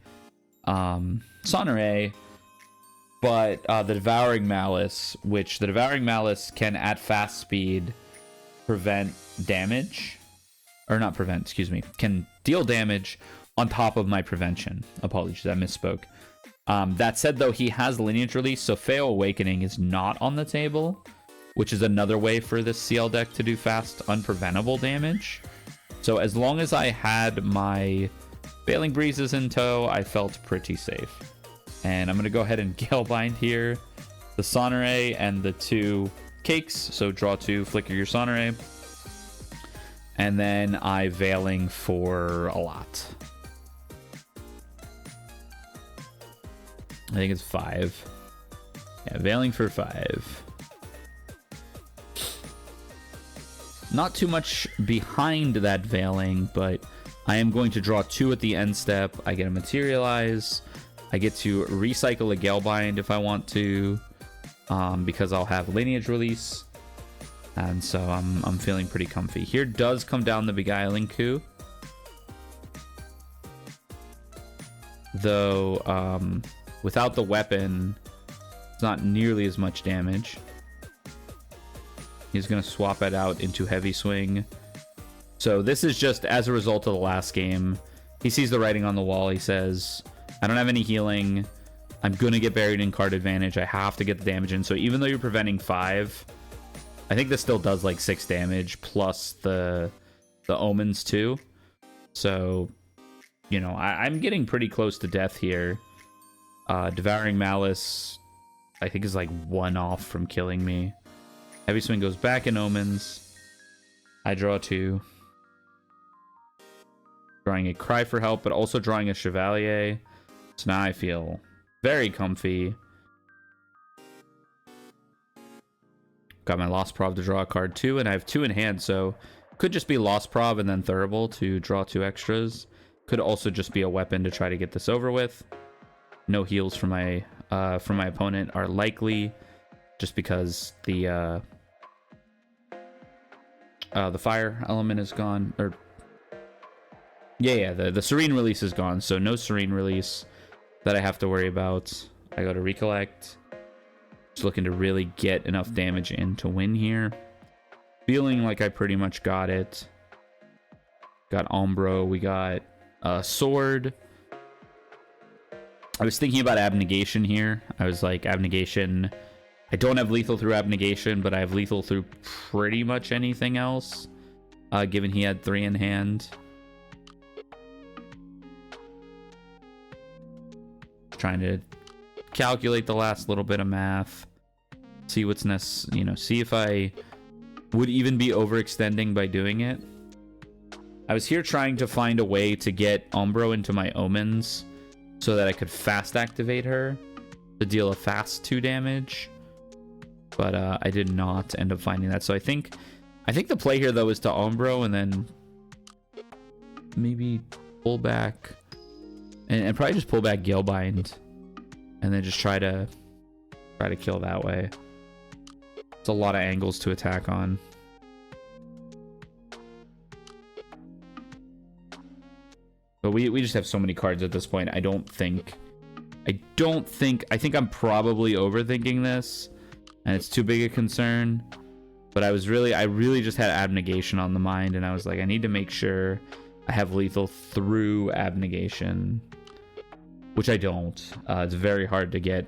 Sonneray, but the Devouring Malice, which the Devouring Malice can at fast speed prevent damage. Or not prevent, excuse me. Can deal damage on top of my prevention. Apologies, I misspoke. That said, though, he has Lineage Release, so Fail Awakening is not on the table, which is another way for this CL deck to do fast, unpreventable damage. So as long as I had my Veiling Breezes in tow, I felt pretty safe. And I'm going to go ahead and Galebind here. The Sonneray and the 2 cakes. So draw 2, flicker your Sonneray. And then I Veiling for a lot. I think it's 5. Yeah, Veiling for 5. Not too much behind that Veiling, but I am going to draw 2 at the end step. I get a Materialize. I get to recycle a Galebind if I want to, because I'll have Lineage Release. And so I'm feeling pretty comfy. Here does come down the Beguiling Coup. Though, without the weapon, it's not nearly as much damage. He's going to swap it out into Heavy Swing. So this is just as a result of the last game. He sees the writing on the wall. He says, I don't have any healing. I'm going to get buried in card advantage. I have to get the damage in. So even though you're preventing 5, I think this still does like 6 damage plus the Omens too. So, you know, I'm getting pretty close to death here. Devouring Malice, I think, is like 1 off from killing me. Heavy Swing goes back in Omens. I draw 2. Drawing a Cry for Help, but also drawing a Chevalier. So now I feel very comfy. Got my Lost Prov to draw a card 2, and I have 2 in hand, so could just be Lost Prov and then Thurible to draw 2 extras. Could also just be a weapon to try to get this over with. No heals from my opponent are likely, just because the fire element is gone, or the Serene Release is gone, so no Serene Release that I have to worry about. I go to Recollect. Just looking to really get enough damage in to win here. Feeling like I pretty much got it. Got Umbra. We got Sword. I was thinking about Abnegation here. I was like, Abnegation. I don't have lethal through Abnegation, but I have lethal through pretty much anything else, given he had 3 in hand. Trying to calculate the last little bit of math, see what's necessary, see if I would even be overextending by doing it. I was here trying to find a way to get Umbro into my Omens so that I could fast activate her to deal a fast 2 damage, but I did not end up finding that. So I think the play here though is to Umbro and then maybe pull back, and probably just pull back Galebind, and then just try to kill that way. It's a lot of angles to attack on. But we just have so many cards at this point. I think I'm probably overthinking this, and it's too big a concern. But I really just had Abnegation on the mind, and I was like, I need to make sure I have lethal through Abnegation, which I don't. It's very hard to get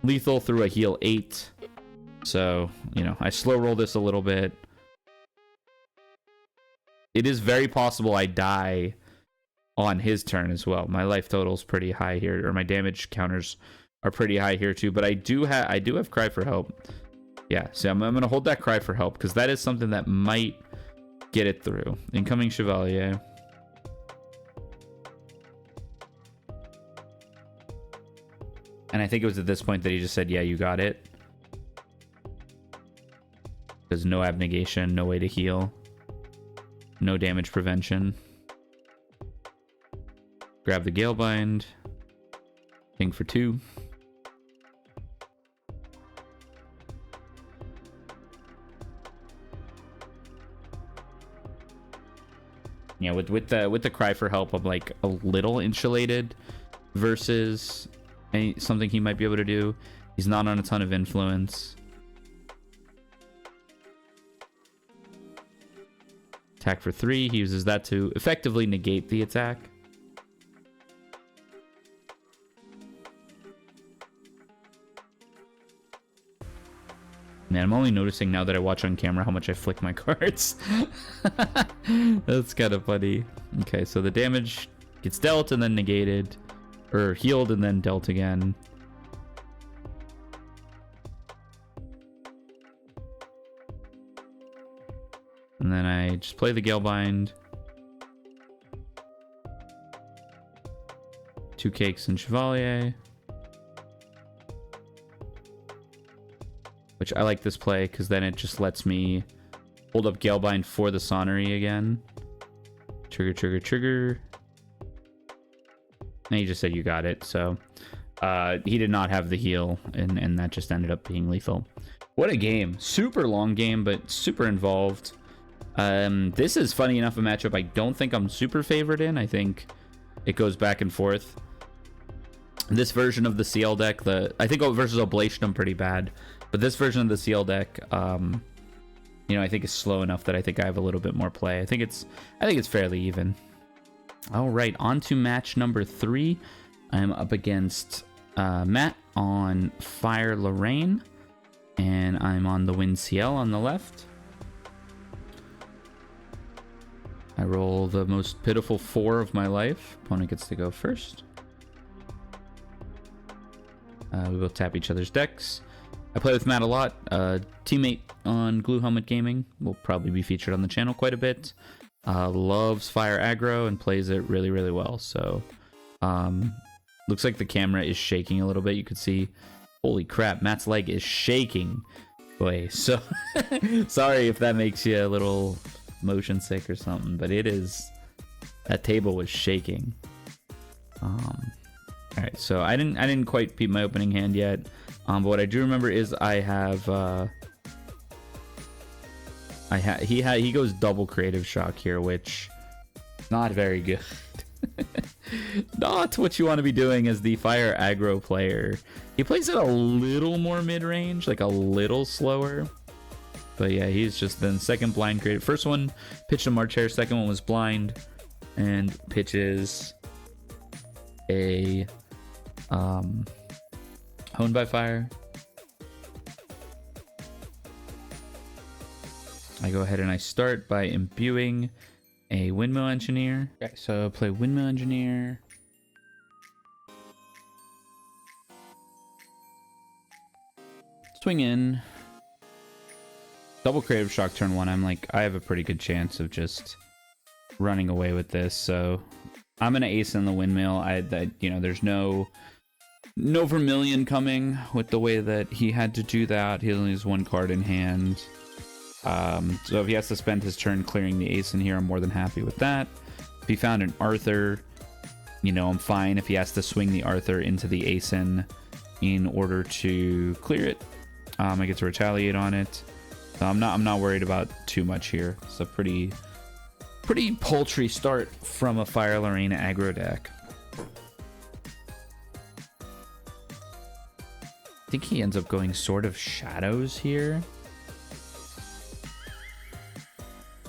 lethal through a heal 8. So, you know, I slow roll this a little bit. It is very possible I die on his turn as well. My life total's pretty high here, or my damage counters are pretty high here too. But I do have Cry for Help. Yeah, so I'm gonna hold that Cry for Help because that is something that might get it through. Incoming Chevalier. And I think it was at this point that he just said, "Yeah, you got it." There's no Abnegation, no way to heal, no damage prevention. Grab the Galebind. Ping for 2. Yeah, with the Cry for Help, I'm like a little insulated versus something he might be able to do. He's not on a ton of influence. Attack for 3. He uses that to effectively negate the attack. Man, I'm only noticing now that I watch on camera how much I flick my cards. That's kind of funny. Okay, so the damage gets dealt and then negated. Or healed and then dealt again. And then I just play the Galebind. 2 Cakes and Chevalier. Which I like this play because then it just lets me hold up Galebind for the Sonnery again. Trigger, trigger, trigger. And he just said you got it. So he did not have the heal, and that just ended up being lethal. What a game. Super long game, but super involved. This is, funny enough, a matchup I don't think I'm super favored in. I think it goes back and forth. This version of the Ciel deck, I think versus Oblation, I'm pretty bad. But this version of the Ciel deck, you know, I think is slow enough that I think I have a little bit more play. I think it's fairly even. All right, on to match number 3. I'm up against Matt on Fire Lorraine, and I'm on the Wind Ciel on the left. I roll the most pitiful 4 of my life. Opponent gets to go first. We both tap each other's decks. I play with Matt a lot. Teammate on Glue Helmet Gaming. Will probably be featured on the channel quite a bit. Loves fire aggro and plays it really, really well. So, looks like the camera is shaking a little bit. You could see, holy crap, Matt's leg is shaking. Boy, so sorry if that makes you a little motion sick or something, but it is. That table was shaking. All right, so I didn't quite peep my opening hand yet. But what I do remember is he goes double Creative Shock here, which not very good. Not what you want to be doing as the fire aggro player. He plays it a little more mid-range, like a little slower. But yeah, he's just then second blind creative. First one pitched a March Hare, second one was blind, and pitches a Honed by Fire. I go ahead and I start by imbuing a Windmill Engineer. Okay, so play Windmill Engineer. Swing in. Double Creative Shock turn 1. I'm like, I have a pretty good chance of just running away with this. So I'm gonna ace in the Windmill. You know, there's no Vermilion coming with the way that he had to do that. He only has 1 card in hand. So if he has to spend his turn clearing the ace in here, I'm more than happy with that. If he found an Arthur, you know, I'm fine if he has to swing the Arthur into the ASIN in order to clear it. I get to retaliate on it. So I'm not worried about too much here. It's a pretty paltry start from a Fire Lorraine aggro deck. I think he ends up going Sword of Shadows here.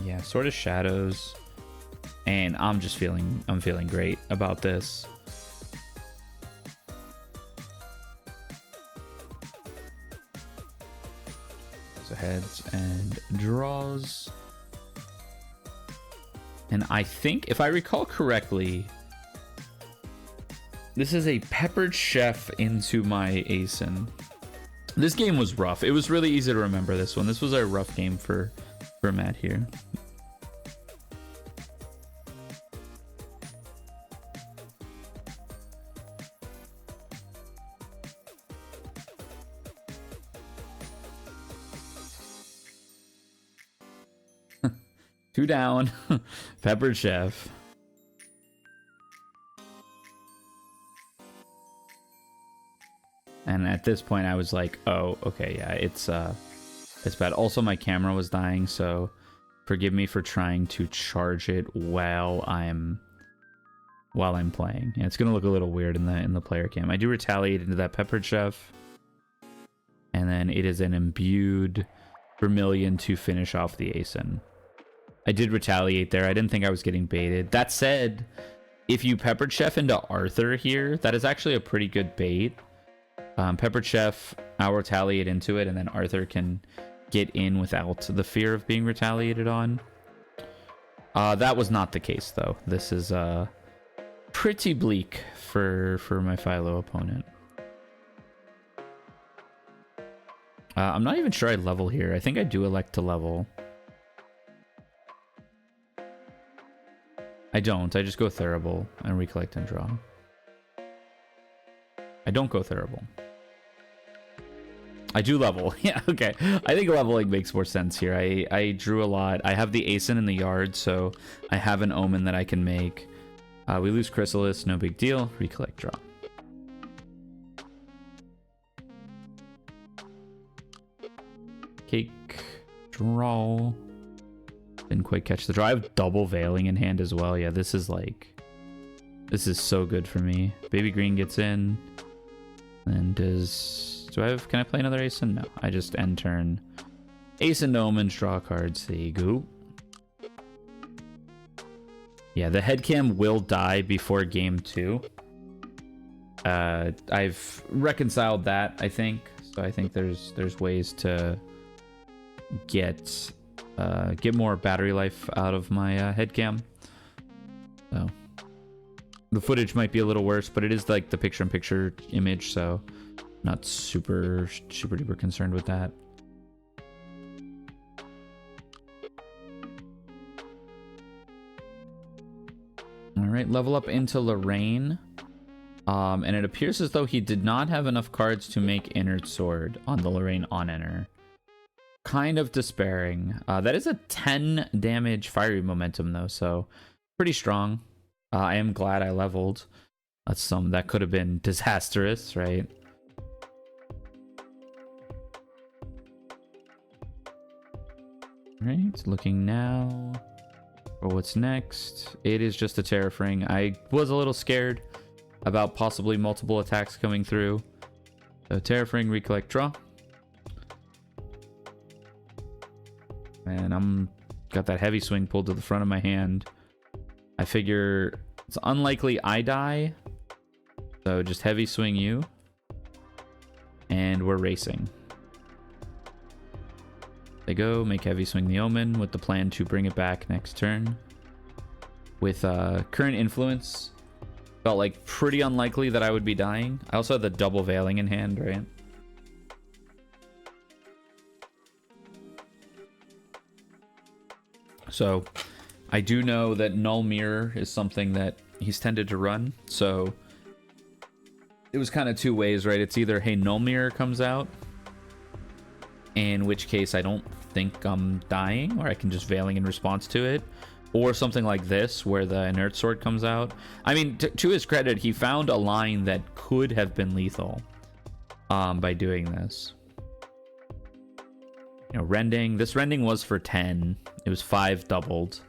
Yeah, Sword of Shadows. And I'm feeling great about this. So heads and draws. And I think, if I recall correctly, this is a Peppered Chef into my ASIN. This game was rough. It was really easy to remember this one. This was a rough game for Matt here. Two down. Peppered Chef. And at this point I was like, oh, okay, yeah, it's bad. Also, my camera was dying, so forgive me for trying to charge it while I'm playing. Yeah, it's gonna look a little weird in the player cam. I do retaliate into that Peppered Chef. And then it is an imbued Vermilion to finish off the ASIN. I did retaliate there. I didn't think I was getting baited. That said, if you Peppered Chef into Arthur here, that is actually a pretty good bait. Peppered Chef, I'll retaliate into it, and then Arthur can get in without the fear of being retaliated on. That was not the case, though. This is pretty bleak for my Philo opponent. I'm not even sure I level here. I think I do elect to level. I don't. I just go Thurible and recollect and draw. I don't go Thurible. I do level. Yeah, okay. I think leveling makes more sense here. I drew a lot. I have the ASIN in the yard, so I have an Omen that I can make. We lose Chrysalis, no big deal. Recollect, draw. Cake, draw. Didn't quite catch the draw. I have double Veiling in hand as well. Yeah, this is so good for me. Baby Green gets in. And can I play another ASIN? No, I just end turn. ASIN Omens, draw cards. There you go. Yeah, the headcam will die before game 2. I've reconciled that, I think. So I think there's ways to get more battery life out of my headcam. So the footage might be a little worse, but it is like the picture-in-picture image, so not super duper concerned with that. All right, level up into Lorraine. And it appears as though he did not have enough cards to make Inert Sword on the Lorraine on-enter. Kind of despairing. That is a 10 damage fiery momentum though, so pretty strong. I am glad I leveled. That could have been disastrous, right? Alright, looking now for what's next. It is just a Terrafring. I was a little scared about possibly multiple attacks coming through. So Terrafring, recollect, draw. And I'm got that heavy swing pulled to the front of my hand. I figure it's unlikely I die. So just heavy swing you. And we're racing. They go, make heavy swing the Omen with the plan to bring it back next turn. With current influence, felt like pretty unlikely that I would be dying. I also had the double Veiling in hand, right? So I do know that Null Mirror is something that he's tended to run. So it was kind of two ways, right? It's either, hey, Null Mirror comes out, in which case I don't think I'm dying, or I can just Veiling in response to it. or something like this where the inert sword comes out. I mean, to his credit, he found a line that could have been lethal by doing this. You know, rending. This rending was for 10. It was 5 doubled.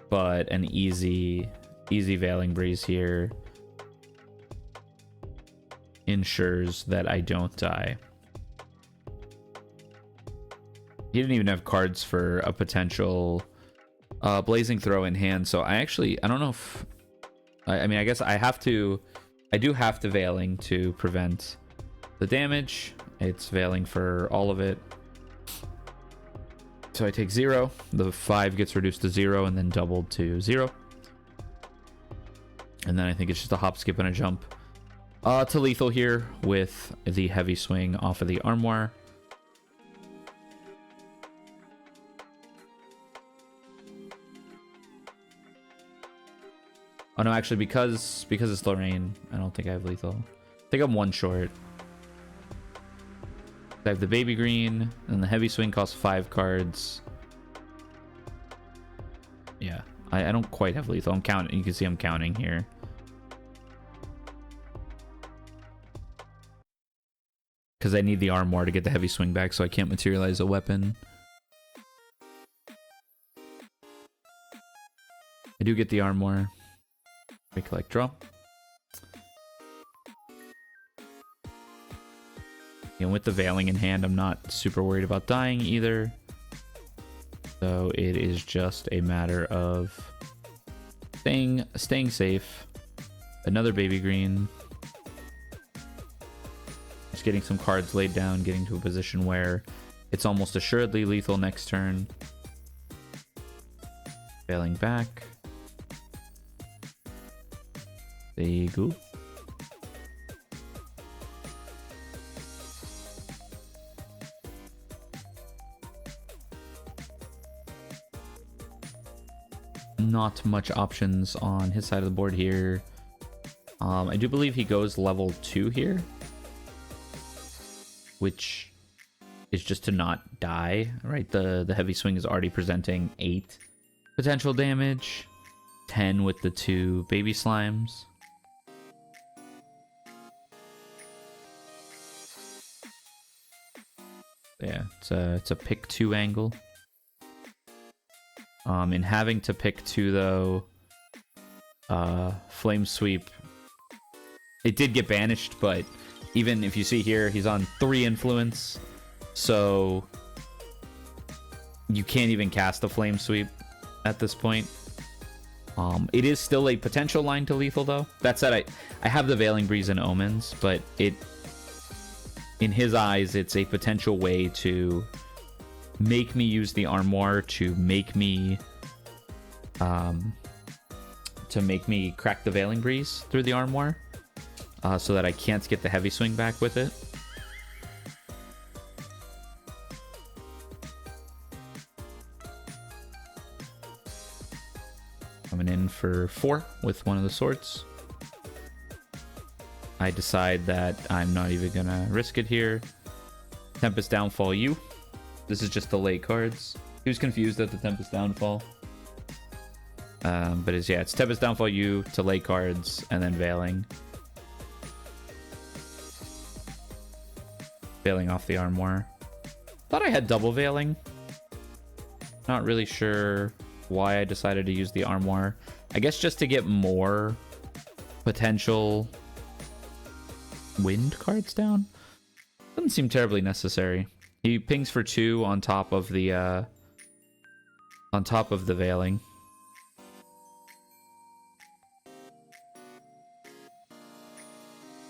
But an easy Veiling Breeze here ensures that I don't die. He didn't even have cards for a potential Blazing Throw in hand, so I don't know if... I mean, I guess I do have to Veiling to prevent the damage. It's Veiling for all of it. So I take 0. The 5 gets reduced to 0 and then doubled to 0. And then I think it's just a hop, skip, and a jump to lethal here with the heavy swing off of the armoire. Oh no, actually, because it's Lorraine, I don't think I have lethal. I think I'm 1 short. I have the baby green, and the heavy swing costs 5 cards. Yeah, I don't quite have lethal. I'm counting. You can see I'm counting here. Because I need the armor to get the heavy swing back, so I can't materialize a weapon. I do get the armor. Recollect, draw. And with the Veiling in hand, I'm not super worried about dying either. So it is just a matter of staying safe. Another baby green. Just getting some cards laid down, getting to a position where it's almost assuredly lethal next turn. Veiling back. There you go. Not much options on his side of the board here. I do believe he goes level 2 here, which is just to not die, right? The heavy swing is already presenting 8 potential damage, 10 with the 2 baby slimes. Yeah, it's a pick 2 angle. In having to pick 2 though, Flame Sweep, it did get banished, but even if you see here, he's on 3 influence, so you can't even cast a Flame Sweep at this point. It is still a potential line to lethal though. That said, I have the Veiling Breeze and Omens, but in his eyes, it's a potential way to make me use the armoire to make me crack the Veiling Breeze through the armoire, so that I can't get the heavy swing back with it. Coming in for 4 with one of the swords. I decide that I'm not even gonna risk it here. Tempest Downfall U. This is just delay cards. He was confused at the Tempest Downfall. But it's Tempest Downfall U to lay cards and then Veiling. Veiling off the armoire. Thought I had double Veiling. Not really sure why I decided to use the armoire. I guess just to get more potential wind cards down. Doesn't seem terribly necessary. He pings for 2 on top of the Veiling.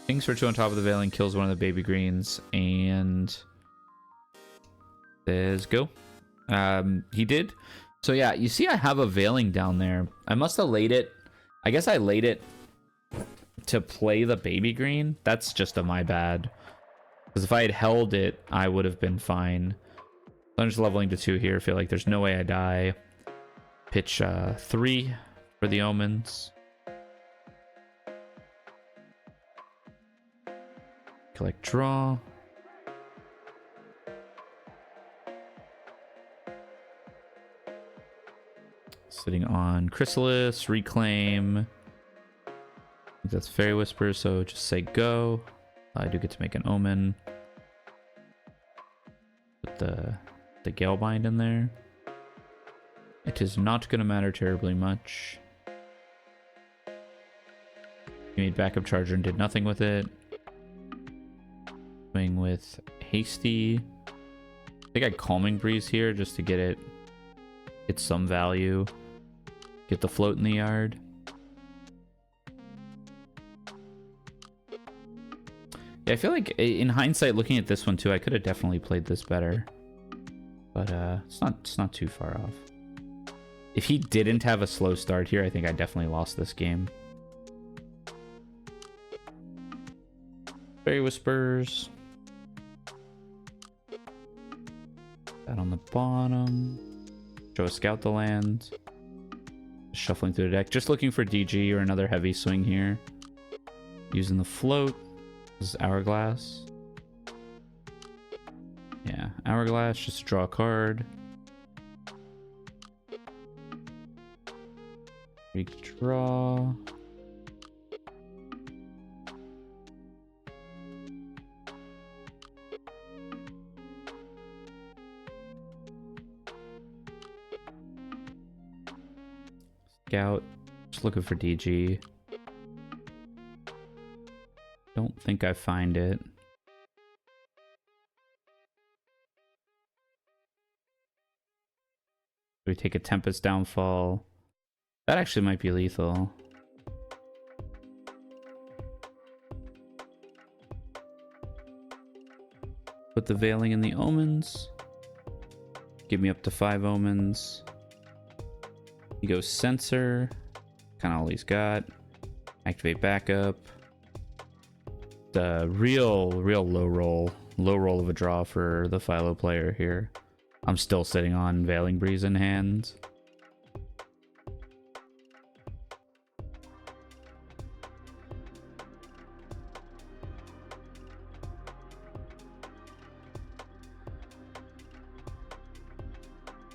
Pings for 2 on top of the Veiling, kills one of the baby greens, and there's go. He did. So yeah, you see I have a Veiling down there. I must have laid it. I guess I laid it to play the baby green. That's just my bad. Because if I had held it, I would have been fine. So I'm just leveling to 2 here. I feel like there's no way I die. Pitch 3 for the Omens. Collect, draw. Sitting on Chrysalis, Reclaim. I think that's Fairy Whisper, so just say go. I do get to make an Omen. Put the Galebind in there. It is not going to matter terribly much. You made backup charger and did nothing with it. Swing with Hasty. I think I Calming Breeze here just to get some value. Get the float in the yard. Yeah, I feel like in hindsight, looking at this one too, I could have definitely played this better. But it's not too far off. If he didn't have a slow start here, I think I definitely lost this game. Fairy Whispers. That on the bottom. Show a Scout the land. Shuffling through the deck. Just looking for DG or another heavy swing here. Using the float. This is Hourglass. Yeah, Hourglass, just to draw a card. Redraw. Scout, just looking for DG. Don't think I find it. We take a Tempest Downfall. That actually might be lethal. Put the Veiling in the Omens. Give me up to 5 Omens. He goes Censor. Kind of all he's got. Activate Backup. The real low roll of a draw for the Philo player here. I'm still sitting on Veiling Breeze in hand.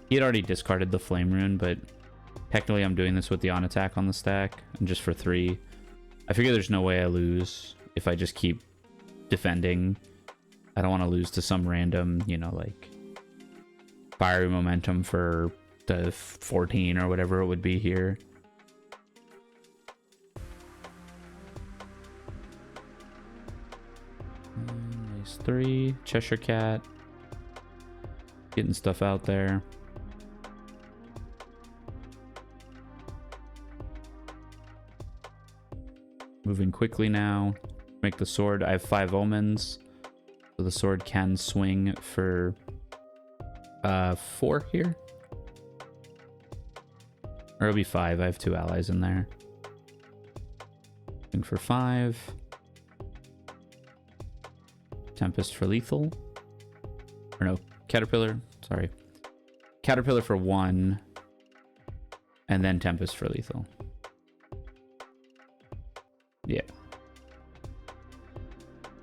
He had already discarded the Flame Rune, but technically I'm doing this with the on attack on the stack and just for 3. I figure there's no way I lose if I just keep defending. I don't want to lose to some random, you know, like fiery momentum for the 14 or whatever it would be here. Nice 3. Cheshire Cat. Getting stuff out there. Moving quickly now. Make the sword. I have 5 Omens. So the sword can swing for 4 here. Or it'll be 5. I have 2 allies in there. Swing for 5. Tempest for lethal. Or no, Caterpillar. Sorry. Caterpillar for 1. And then Tempest for lethal. Yeah.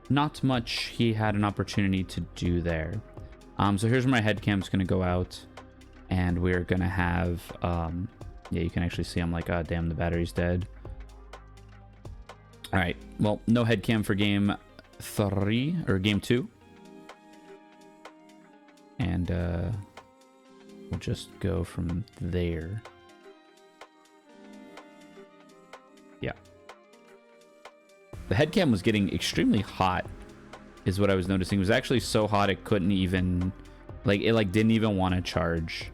Not much he had an opportunity to do there. So here's where my head cam's going to go out. And we're going to have... yeah, you can actually see I'm like, oh, damn, the battery's dead. Alright, well, no head cam for game 3, or game 2. And we'll just go from there. Yeah. The head cam was getting extremely hot, is what I was noticing. It was actually so hot it couldn't even, like, it like didn't even want to charge.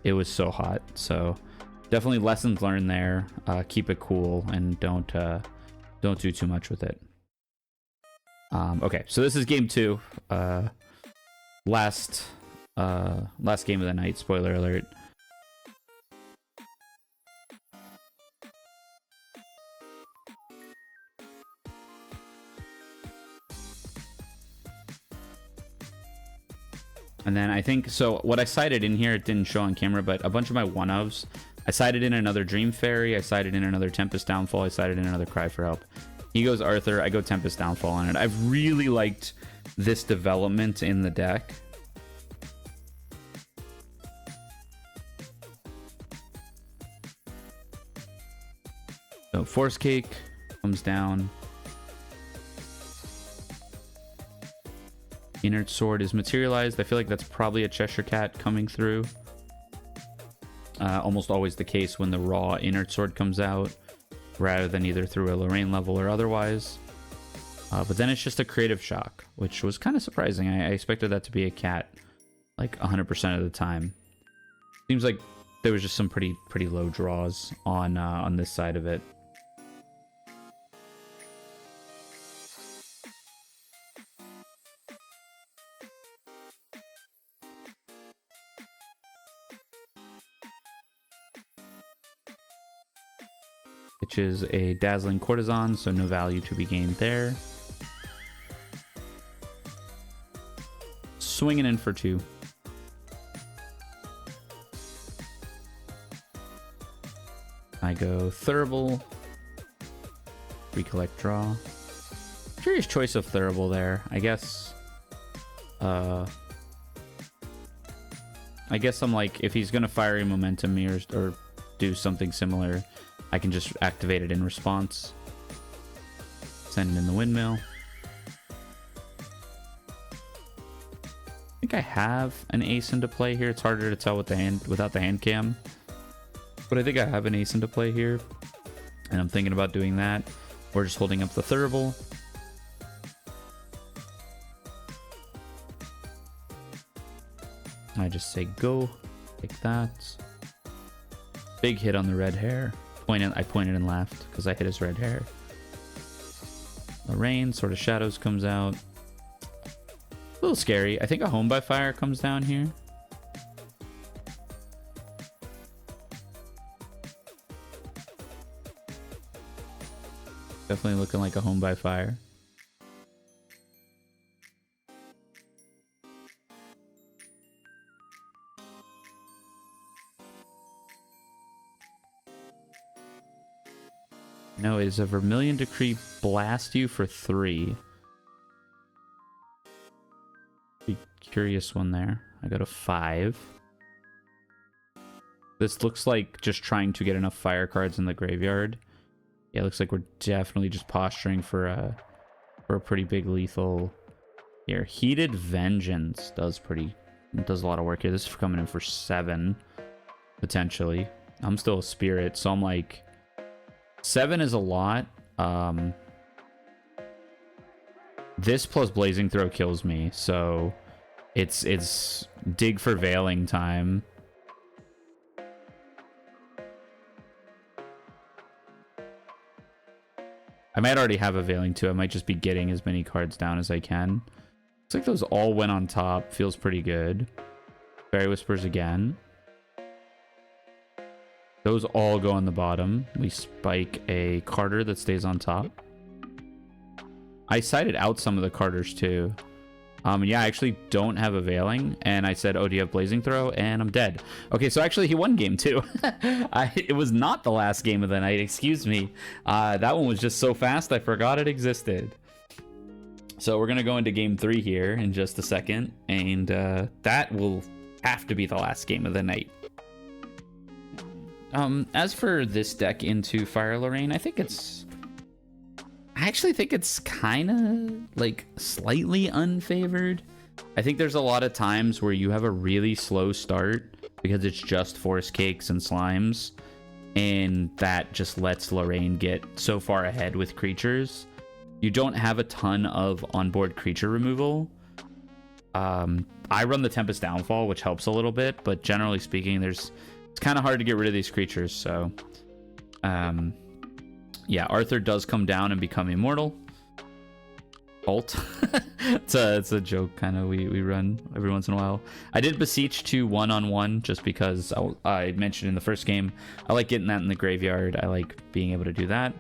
It was so hot. So definitely lessons learned there. Keep it cool and don't do too much with it. Okay, so this is game 2. Last game of the night. Spoiler alert. And then I think, so what I cited in here, it didn't show on camera, but a bunch of my one-ofs, I cited in another Dream Fairy, I cited in another Tempest Downfall, I cited in another Cry for Help. He goes Arthur, I go Tempest Downfall on it. I've really liked this development in the deck. Force Cake comes down. Inert Sword is materialized. I feel like that's probably a Cheshire Cat coming through. Almost always the case when the raw Inert Sword comes out, rather than either through a Lorraine level or otherwise. But then it's just a Creative Shock, which was kind of surprising. I expected that to be a cat like 100% of the time. Seems like there was just some pretty low draws on this side of it. Which is a Dazzling Courtesan, so no value to be gained there. Swinging in for 2. I go Thurible. Recollect draw. Curious choice of Thurible there. I guess I'm like, if he's gonna Fiery Momentum me or do something similar, I can just activate it in response. Send it in the Windmill. I think I have an ace into play here. It's harder to tell with the hand without the hand cam. But I think I have an ace into play here. And I'm thinking about doing that. Or just holding up the Thurible. I just say go. Take that. Big hit on the red hair. I pointed and laughed because I hit his red hair. Lorraine, Sword of Shadows comes out. A little scary. I think a Home by Fire comes down here. Definitely looking like a Home by Fire. No, is a Vermilion Decree blast you for 3? Be curious one there. I go to 5. This looks like just trying to get enough fire cards in the graveyard. Yeah, it looks like we're definitely just posturing for a pretty big lethal here. Heated Vengeance does a lot of work here. This is coming in for 7 potentially. I'm still a Spirit, so I'm like 7 is a lot. This plus Blazing Throw kills me, so it's dig for Veiling time. I might already have a Veiling too. I might just be getting as many cards down as I can. Looks like those all went on top. Feels pretty good. Fairy Whispers again. Those all go on the bottom. We spike a Carter that stays on top. I sided out some of the Carters too. Yeah, I actually don't have a Veiling, and I said, oh, do you have Blazing Throw? And I'm dead. Okay, so actually he won game 2. It was not the last game of the night, excuse me. That one was just so fast I forgot it existed. So we're gonna go into game 3 here in just a second, and that will have to be the last game of the night. As for this deck into Fire Lorraine, I actually think it's kind of like slightly unfavored. I think there's a lot of times where you have a really slow start because it's just Force Cakes and Slimes, and that just lets Lorraine get so far ahead with creatures. You don't have a ton of onboard creature removal. I run the Tempest Downfall, which helps a little bit, but generally speaking, it's kind of hard to get rid of these creatures, so yeah, Arthur does come down and become immortal. Ult. it's a joke kind of we run every once in a while. I did Beseech to 1-on-1 just because I mentioned in the first game I like getting that in the graveyard. I like being able to do that.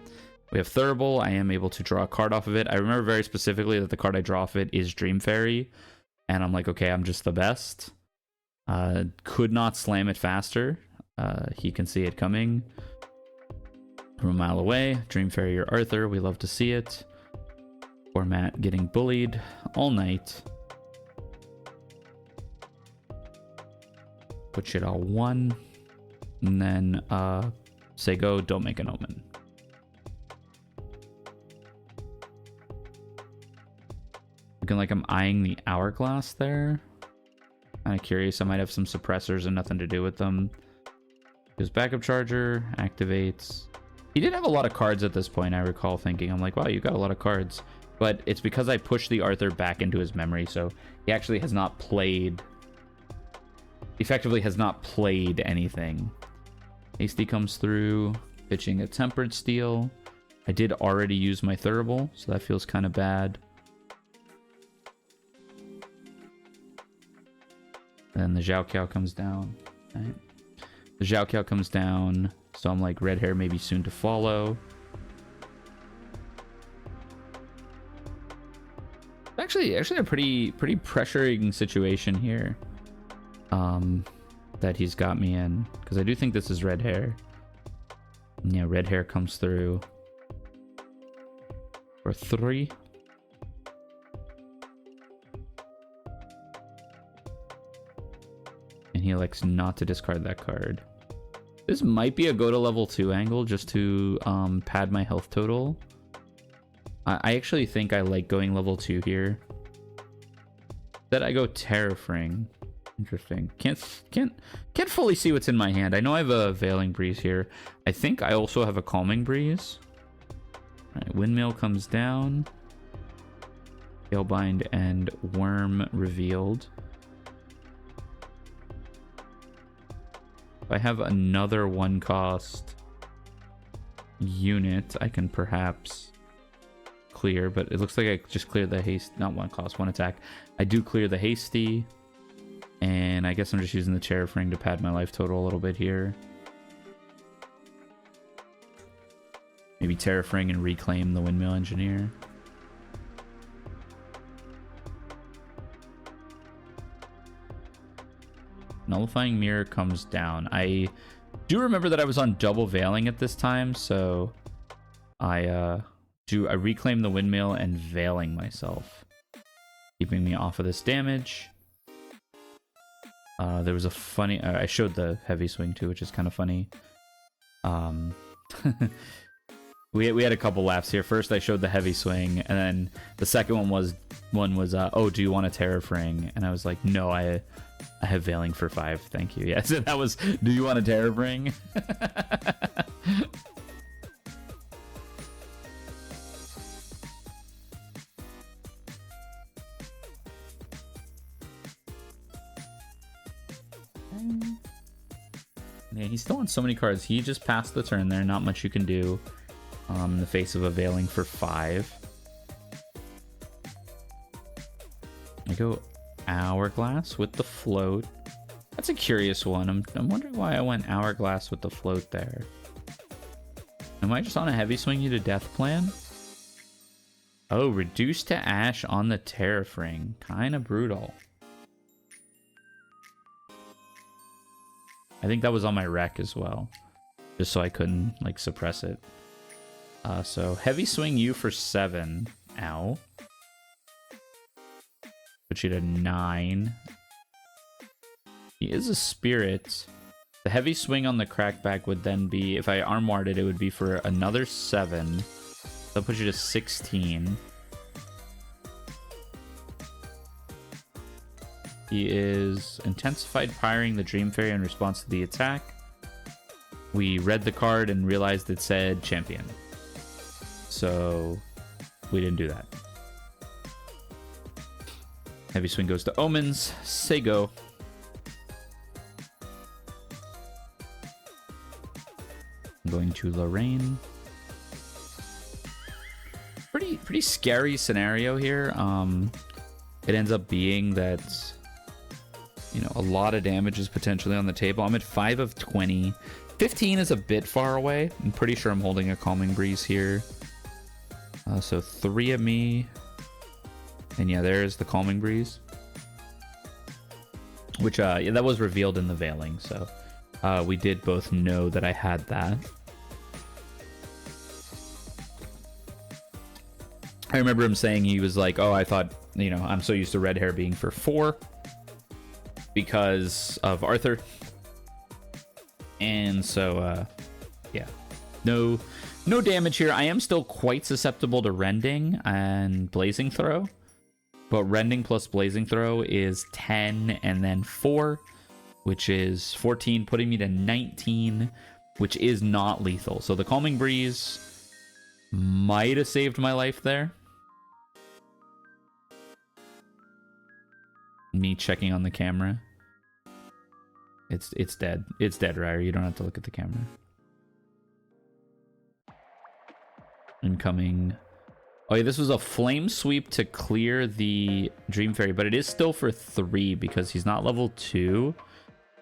We have Thurible. I am able to draw a card off of it. I remember very specifically that the card I draw off it is Dream Fairy, and I'm like, okay, I'm just the best. Could not slam it faster. He can see it coming from a mile away. Dream Fairy or Arthur, we love to see it. Poor Matt getting bullied all night. Put shit all 1. And then say go, don't make an omen. Looking like I'm eyeing the hourglass there. Kind of curious. I might have some suppressors and nothing to do with them. His backup charger activates. He did have a lot of cards at this point, I recall thinking. I'm like, wow, you got a lot of cards. But it's because I pushed the Arthur back into his memory, so he actually has not played... effectively has not played anything. Hasty comes through, pitching a Tempered Steel. I did already use my Thurible, so that feels kind of bad. Then the Xiaoqiao comes down. Right. The Xiaoqiao comes down, so I'm like, red hair maybe soon to follow. Actually a pretty pressuring situation here. That he's got me in, because I do think this is red hair. Yeah, red hair comes through for 3. And he elects not to discard that card. This might be a go to level 2 angle just to pad my health total. I actually think I like going level 2 here. That I go Terrafring. Interesting. Can't fully see what's in my hand. I know I have a Veiling Breeze here. I think I also have a Calming Breeze. Alright, Windmill comes down. Scalebind and Worm revealed. If I have another 1-cost unit, I can perhaps clear, but it looks like I just cleared the haste. Not 1-cost, 1 attack. I do clear the hasty. And I guess I'm just using the Terrafring to pad my life total a little bit here. Maybe Terrafring and reclaim the Windmill Engineer. Nullifying Mirror comes down. I do remember that I was on double Veiling at this time, so I reclaim the Windmill and Veiling myself, keeping me off of this damage. There was a funny... I showed the heavy swing too, which is kind of funny. We had a couple laughs here. First, I showed the heavy swing, and then the second one was oh, do you want a Terrafring? And I was like, no, I have Veiling for 5, thank you. Yeah, so that was, do you want a Terrafring? Yeah, he's still on so many cards. He just passed the turn there. Not much you can do in the face of a Veiling for 5. I go Hourglass with the float. That's a curious one. I'm wondering why I went Hourglass with the float there. Am I just on a heavy swing you to death plan? Oh, reduced to ash on the Terrafring. Kind of brutal. I think that was on my wreck as well, just so I couldn't like suppress it. So heavy swing you for 7. Ow. Put you to 9. He is a spirit. The heavy swing on the crackback would then be, if I arm warded, it would be for another 7. That'll put you to 16. He is intensified firing the Dream Fairy in response to the attack. We read the card and realized it said champion. So we didn't do that. Heavy swing goes to Omens. Say go. I'm going to Lorraine. Pretty scary scenario here. It ends up being that, you know, a lot of damage is potentially on the table. I'm at 5 of 20. 15 is a bit far away. I'm pretty sure I'm holding a Calming Breeze here. So 3 of me. And yeah, there's the Calming Breeze. Which, yeah, that was revealed in the Veiling. So we did both know that I had that. I remember him saying, he was like, oh, I thought, you know, I'm so used to red hair being for 4 because of Arthur. And so, yeah, no damage here. I am still quite susceptible to Rending and Blazing Throw. But Rending plus Blazing Throw is 10 and then 4, which is 14, putting me to 19, which is not lethal. So the Calming Breeze might have saved my life there. Me checking on the camera. It's dead. It's dead, Rysair. You don't have to look at the camera. Incoming. Oh yeah, this was a flame sweep to clear the Dream Fairy, but it is still for 3 because he's not level 2.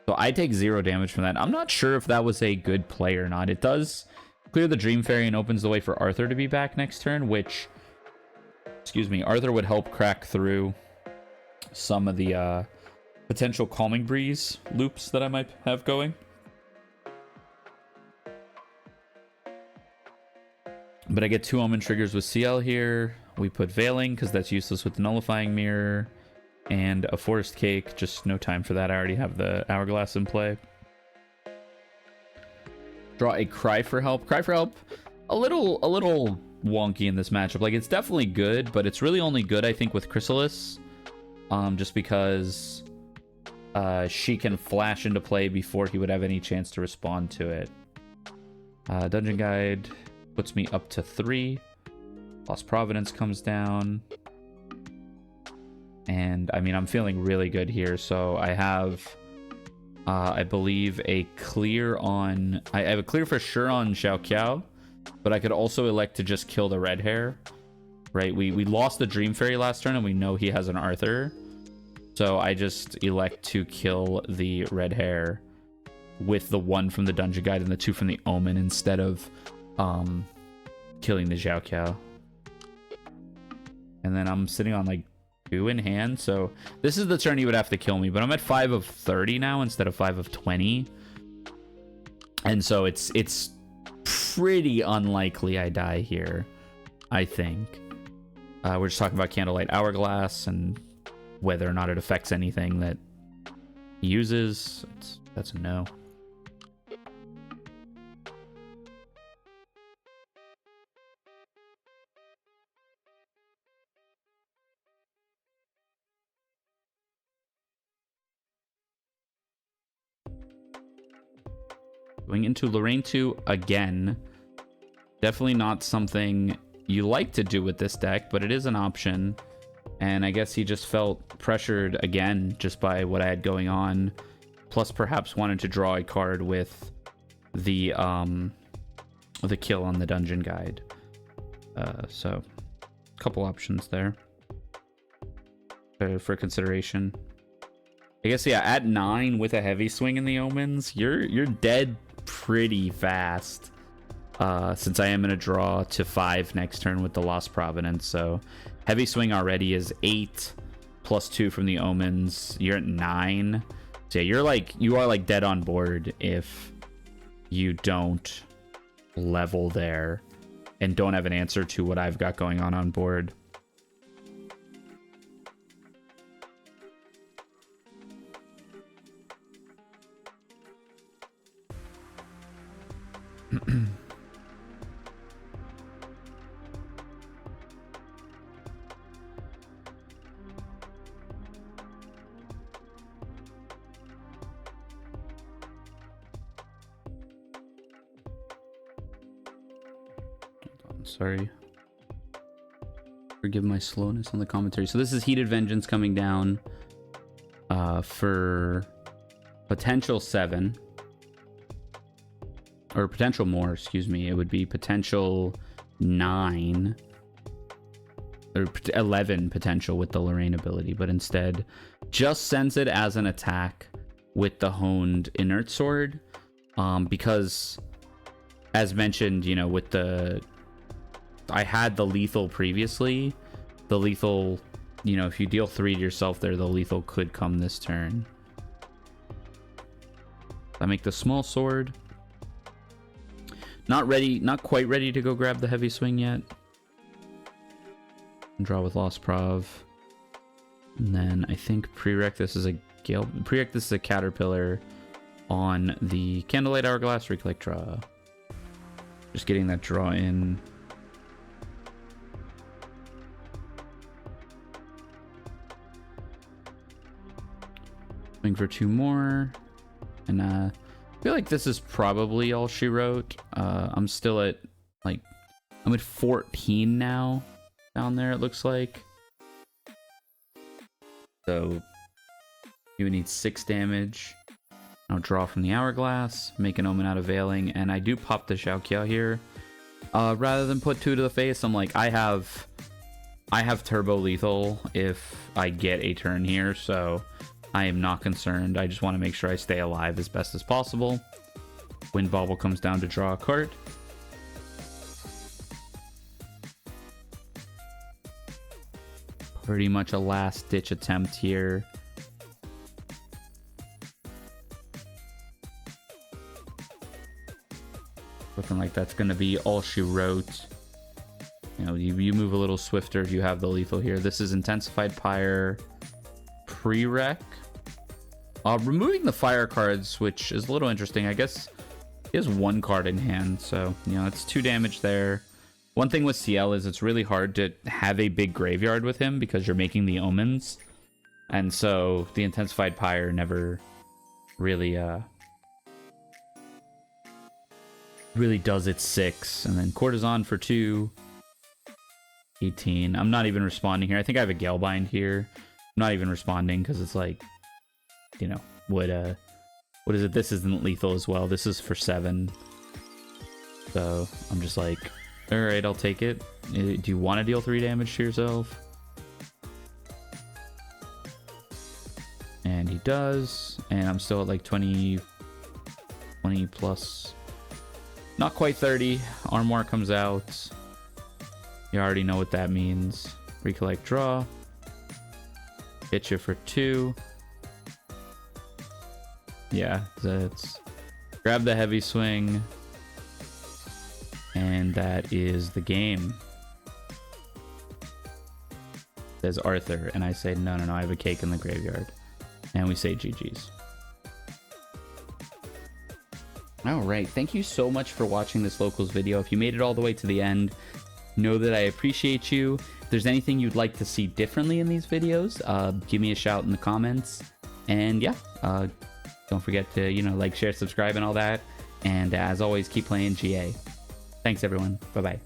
So I take 0 damage from that. I'm not sure if that was a good play or not. It does clear the Dream Fairy and opens the way for Arthur to be back next turn, which, excuse me, Arthur would help crack through some of the potential Calming Breeze loops that I might have going. But I get 2 Omen triggers with Ciel here. We put Veiling because that's useless with the Nullifying Mirror. And a Forest Cake. Just no time for that. I already have the Hourglass in play. Draw a Cry for Help. Cry for Help, a little wonky in this matchup. Like, it's definitely good, but it's really only good, I think, with Chrysalis. Just because she can flash into play before he would have any chance to respond to it. Dungeon Guide puts me up to 3. Lost Providence comes down. And, I mean, I'm feeling really good here. So I have, I believe, a clear on... I have a clear for sure on Xiao Qiao. But I could also elect to just kill the red hair. Right? We lost the Dream Fairy last turn, and we know he has an Arthur. So I just elect to kill the red hair with the 1 from the Dungeon Guide and the 2 from the Omen instead of killing the Xiao Qiao. And then I'm sitting on like 2 in hand, so this is the turn he would have to kill me, but I'm at 5 of 30 now instead of 5 of 20. And so it's pretty unlikely I die here, I think. We're just talking about Candlelight Hourglass and whether or not it affects anything that he uses. That's a no. Going into Lorraine 2 again. Definitely not something you like to do with this deck, but it is an option. And I guess he just felt pressured again just by what I had going on. Plus perhaps wanted to draw a card with the kill on the Dungeon Guide. So a couple options there for consideration. I guess, yeah, at 9 with a heavy swing in the Omens, you're dead pretty fast. Since I am going to draw to 5 next turn with the Lost Providence. So heavy swing already is 8 plus 2 from the Omens. You're at 9. So yeah, you are like dead on board if you don't level there and don't have an answer to what I've got going on board. Sorry. Forgive my slowness on the commentary. So this is Heated Vengeance coming down for potential 7. Or potential more, excuse me. It would be potential 9. Or 11 potential with the Lorraine ability. But instead, just sends it as an attack with the Honed Inert Sword. Because, as mentioned, you know, with the... I had the lethal previously. The lethal, you know, if you deal 3 to yourself there, the lethal could come this turn. I make the small sword. Not quite ready to go grab the heavy swing yet. Draw with Lost Prov. And then I think prereq this is a Gale. Prereq this is a Caterpillar on the Candlelight Hourglass. Recollect draw. Just getting that draw in. swing for 2 more. And I feel like this is probably all she wrote. I'm still at, like, I'm at 14 now down there, it looks like. So you would need 6 damage. I'll draw from the Hourglass, make an Omen out of Veiling, and I do pop the Xiaoqiao here. Rather than put 2 to the face, I'm like, I have turbo lethal if I get a turn here, so I am not concerned. I just want to make sure I stay alive as best as possible. Wind Bauble comes down to draw a card. Pretty much a last-ditch attempt here. Looking like that's going to be all she wrote. You know, you move a little swifter if you have the lethal here. This is Intensified Pyre Prereq. Removing the fire cards, which is a little interesting. I guess he has 1 card in hand, so, you know, it's 2 damage there. One thing with Ciel is it's really hard to have a big graveyard with him because you're making the omens. And so the Intensified Pyre never really does its 6. And then Courtesan for 2. 18. I'm not even responding here. I think I have a Galebind here. I'm not even responding because it's like, you know, what is it? This isn't lethal as well. This is for 7. So I'm just like, all right, I'll take it. Do you want to deal 3 damage to yourself? And he does. And I'm still at like 20 plus. Not quite 30. Armoire comes out. You already know what that means. Recollect, draw. Hit you for 2. Yeah, that's grab the heavy swing. And that is the game. Says Arthur, and I say, no, I have a cake in the graveyard. And we say GG's. All right, thank you so much for watching this Locals video. If you made it all the way to the end, know that I appreciate you. If there's anything you'd like to see differently in these videos, give me a shout in the comments. And yeah, don't forget to, you know, like, share, subscribe, and all that. And as always, keep playing GA. Thanks, everyone. Bye-bye.